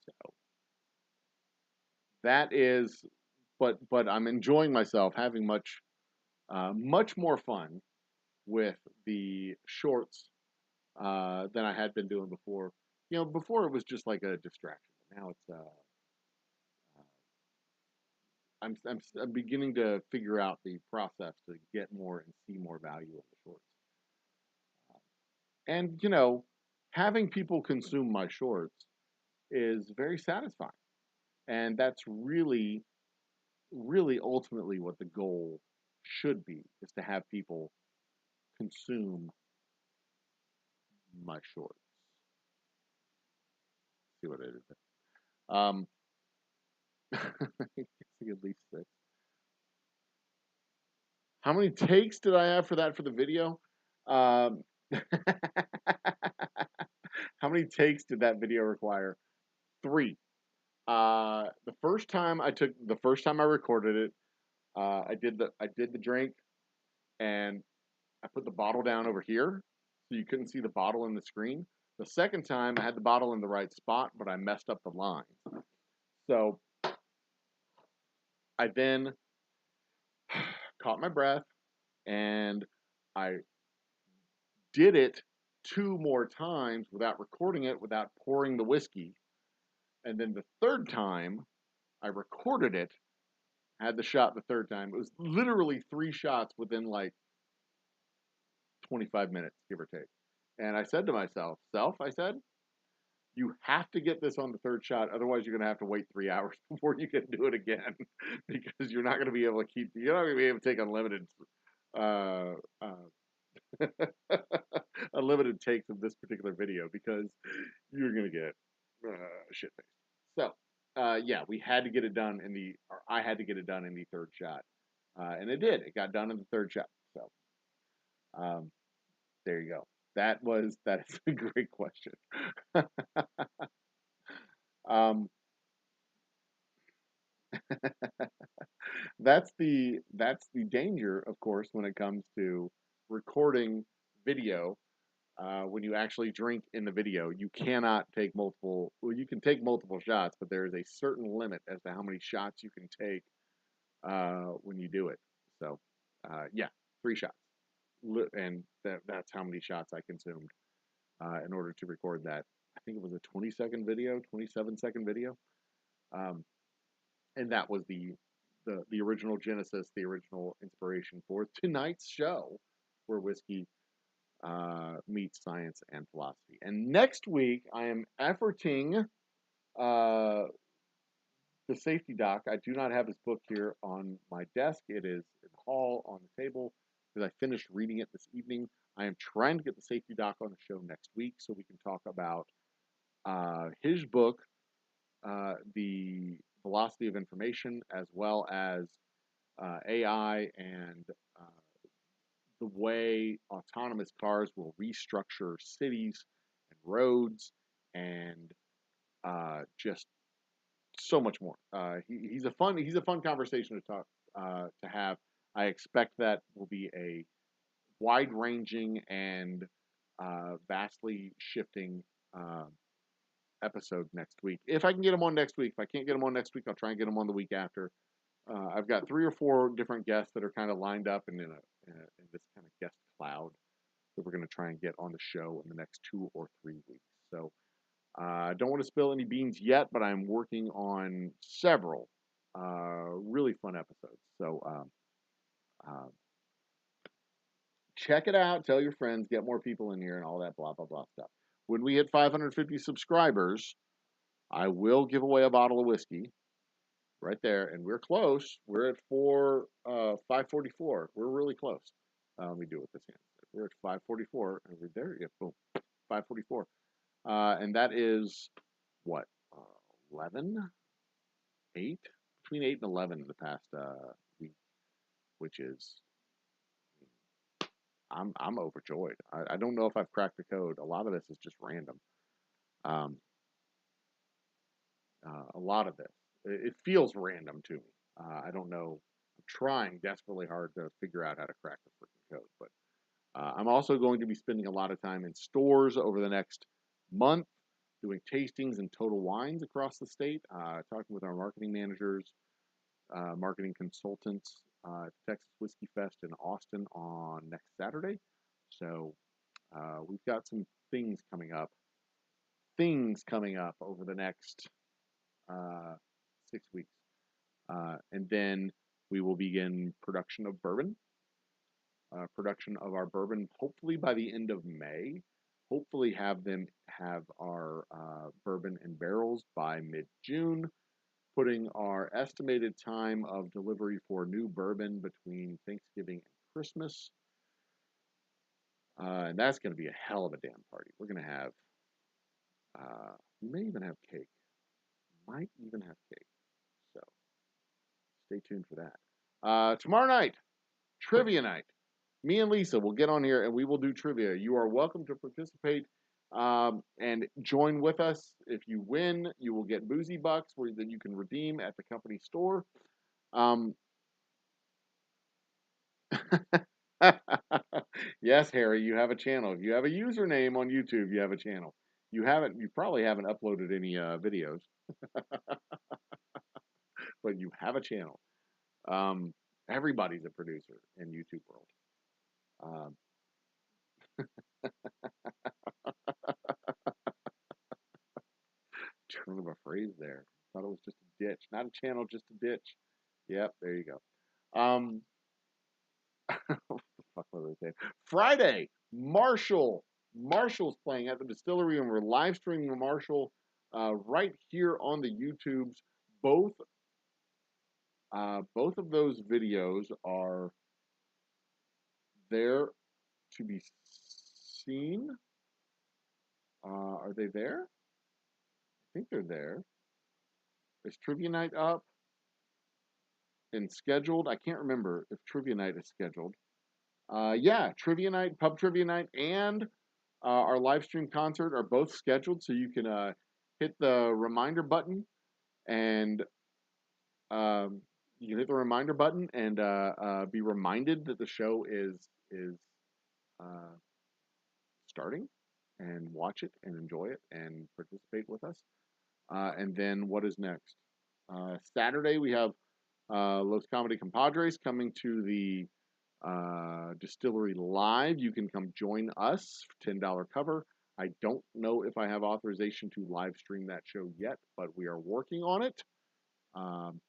So that is, but I'm enjoying myself, having much more fun with the shorts than I had been doing before. Before it was just like a distraction. Now it's I'm beginning to figure out the process to get more and see more value in the shorts. And having people consume my shorts is very satisfying. And that's really, really ultimately what the goal should be, is to have people consume my shorts. See what I did there. I guess at least 6. How many takes did I have for that for the video? Um, how many takes did that video require? 3. The first time I recorded it, I did the drink, and I put the bottle down over here, so you couldn't see the bottle in the screen. The second time, I had the bottle in the right spot, but I messed up the line. So I then caught my breath, and I did it 2 more times without recording it, without pouring the whiskey. And then the third time, I recorded it, had the shot the third time. It was literally 3 shots within like 25 minutes, give or take. And I said to myself, I said, you have to get this on the third shot. Otherwise, you're going to have to wait 3 hours before you can do it again because you're not going to be able to you're not going to be able to take unlimited, unlimited takes of this particular video because you're going to get shit faced. So, yeah, we had to get it done I had to get it done in the third shot. And it did. It got done in the third shot. So, there you go. That is a great question. um, that's the danger, of course, when it comes to recording video. When you actually drink in the video, you cannot take multiple. Well, you can take multiple shots, but there is a certain limit as to how many shots you can take when you do it. So, yeah, 3 shots, and that's how many shots I consumed in order to record that. I think it was a 20-second video, 27-second video, and that was the original genesis, the original inspiration for tonight's show, where whiskey meets science and philosophy. And next week, I am efforting the safety doc. I do not have his book here on my desk. It is in the hall on the table because I finished reading it this evening. I am trying to get the safety doc on the show next week so we can talk about his book, The Velocity of Information, as well as AI and the way autonomous cars will restructure cities and roads and just so much more. He's a fun conversation to have. I expect that will be a wide-ranging and vastly shifting episode next week. If I can get him on next week. If I can't get him on next week, I'll try and get him on the week after. I've got 3 or 4 different guests that are kind of lined up in this kind of guest cloud that we're going to try and get on the show in the next 2 or 3 weeks. So I don't want to spill any beans yet, but I'm working on several really fun episodes. So check it out. Tell your friends. Get more people in here and all that blah, blah, blah stuff. When we hit 550 subscribers, I will give away a bottle of whiskey right there. And we're close. We're at 544. We're really close. Let me do it with this hand. We're at 544. And we're there. Yeah, boom. 544. And that is what? 11? 8? Between 8 and 11 in the past week, which is, I'm overjoyed. I don't know if I've cracked the code. A lot of this is just random. A lot of this, it feels random to me. I don't know. I'm trying desperately hard to figure out how to crack the freaking code, but I'm also going to be spending a lot of time in stores over the next month, doing tastings and total wines across the state, talking with our marketing managers, marketing consultants at Texas Whiskey Fest in Austin on next Saturday. So we've got some things coming up over the next 6 weeks. And then we will begin production of bourbon. Production of our bourbon, hopefully by the end of May. Hopefully have our bourbon in barrels by mid-June. Putting our estimated time of delivery for new bourbon between Thanksgiving and Christmas. And that's going to be a hell of a damn party. We're going to have, we may even have cake. Might even have cake. So stay tuned for that. Tomorrow night, trivia night. Me and Lisa will get on here and we will do trivia. You are welcome to participate and join with us. If you win, you will get boozy bucks that you can redeem at the company store. Yes, Harry, you have a channel. If you have a username on YouTube, you have a channel. You probably haven't uploaded any videos, but you have a channel. Everybody's a producer in YouTube world. Um, turn of a phrase there. Thought it was just a ditch, not a channel, just a ditch. Yep, there you go. What the fuck was I saying? Friday, Marshall's playing at the distillery, and we're live streaming Marshall right here on the YouTubes. Both of those videos are there to be seen. Are they there? I think they're there. Is Trivia Night up and scheduled? I can't remember if Trivia Night is scheduled. Yeah, Trivia Night, Pub Trivia Night, and our live stream concert are both scheduled, so you can hit the reminder button and you can hit the reminder button and be reminded that the show is starting, and watch it and enjoy it and participate with us. And then what is next? Saturday we have Los Comedy Compadres coming to the distillery live. You can come join us, $10 cover. I don't know if I have authorization to live stream that show yet, but we are working on it. And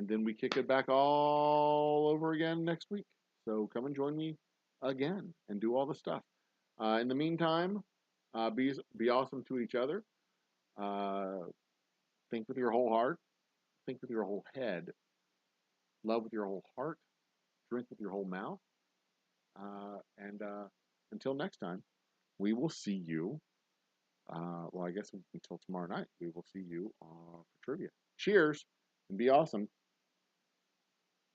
then we kick it back all over again next week. So come and join me again and do all the stuff. In the meantime, be awesome to each other. Think with your whole heart. Think with your whole head. Love with your whole heart. Drink with your whole mouth. And until next time, we will see you. Well, I guess until tomorrow night, we will see you for trivia. Cheers and be awesome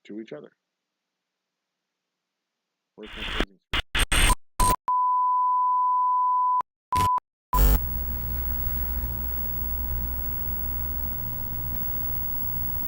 to each other. Where's my closing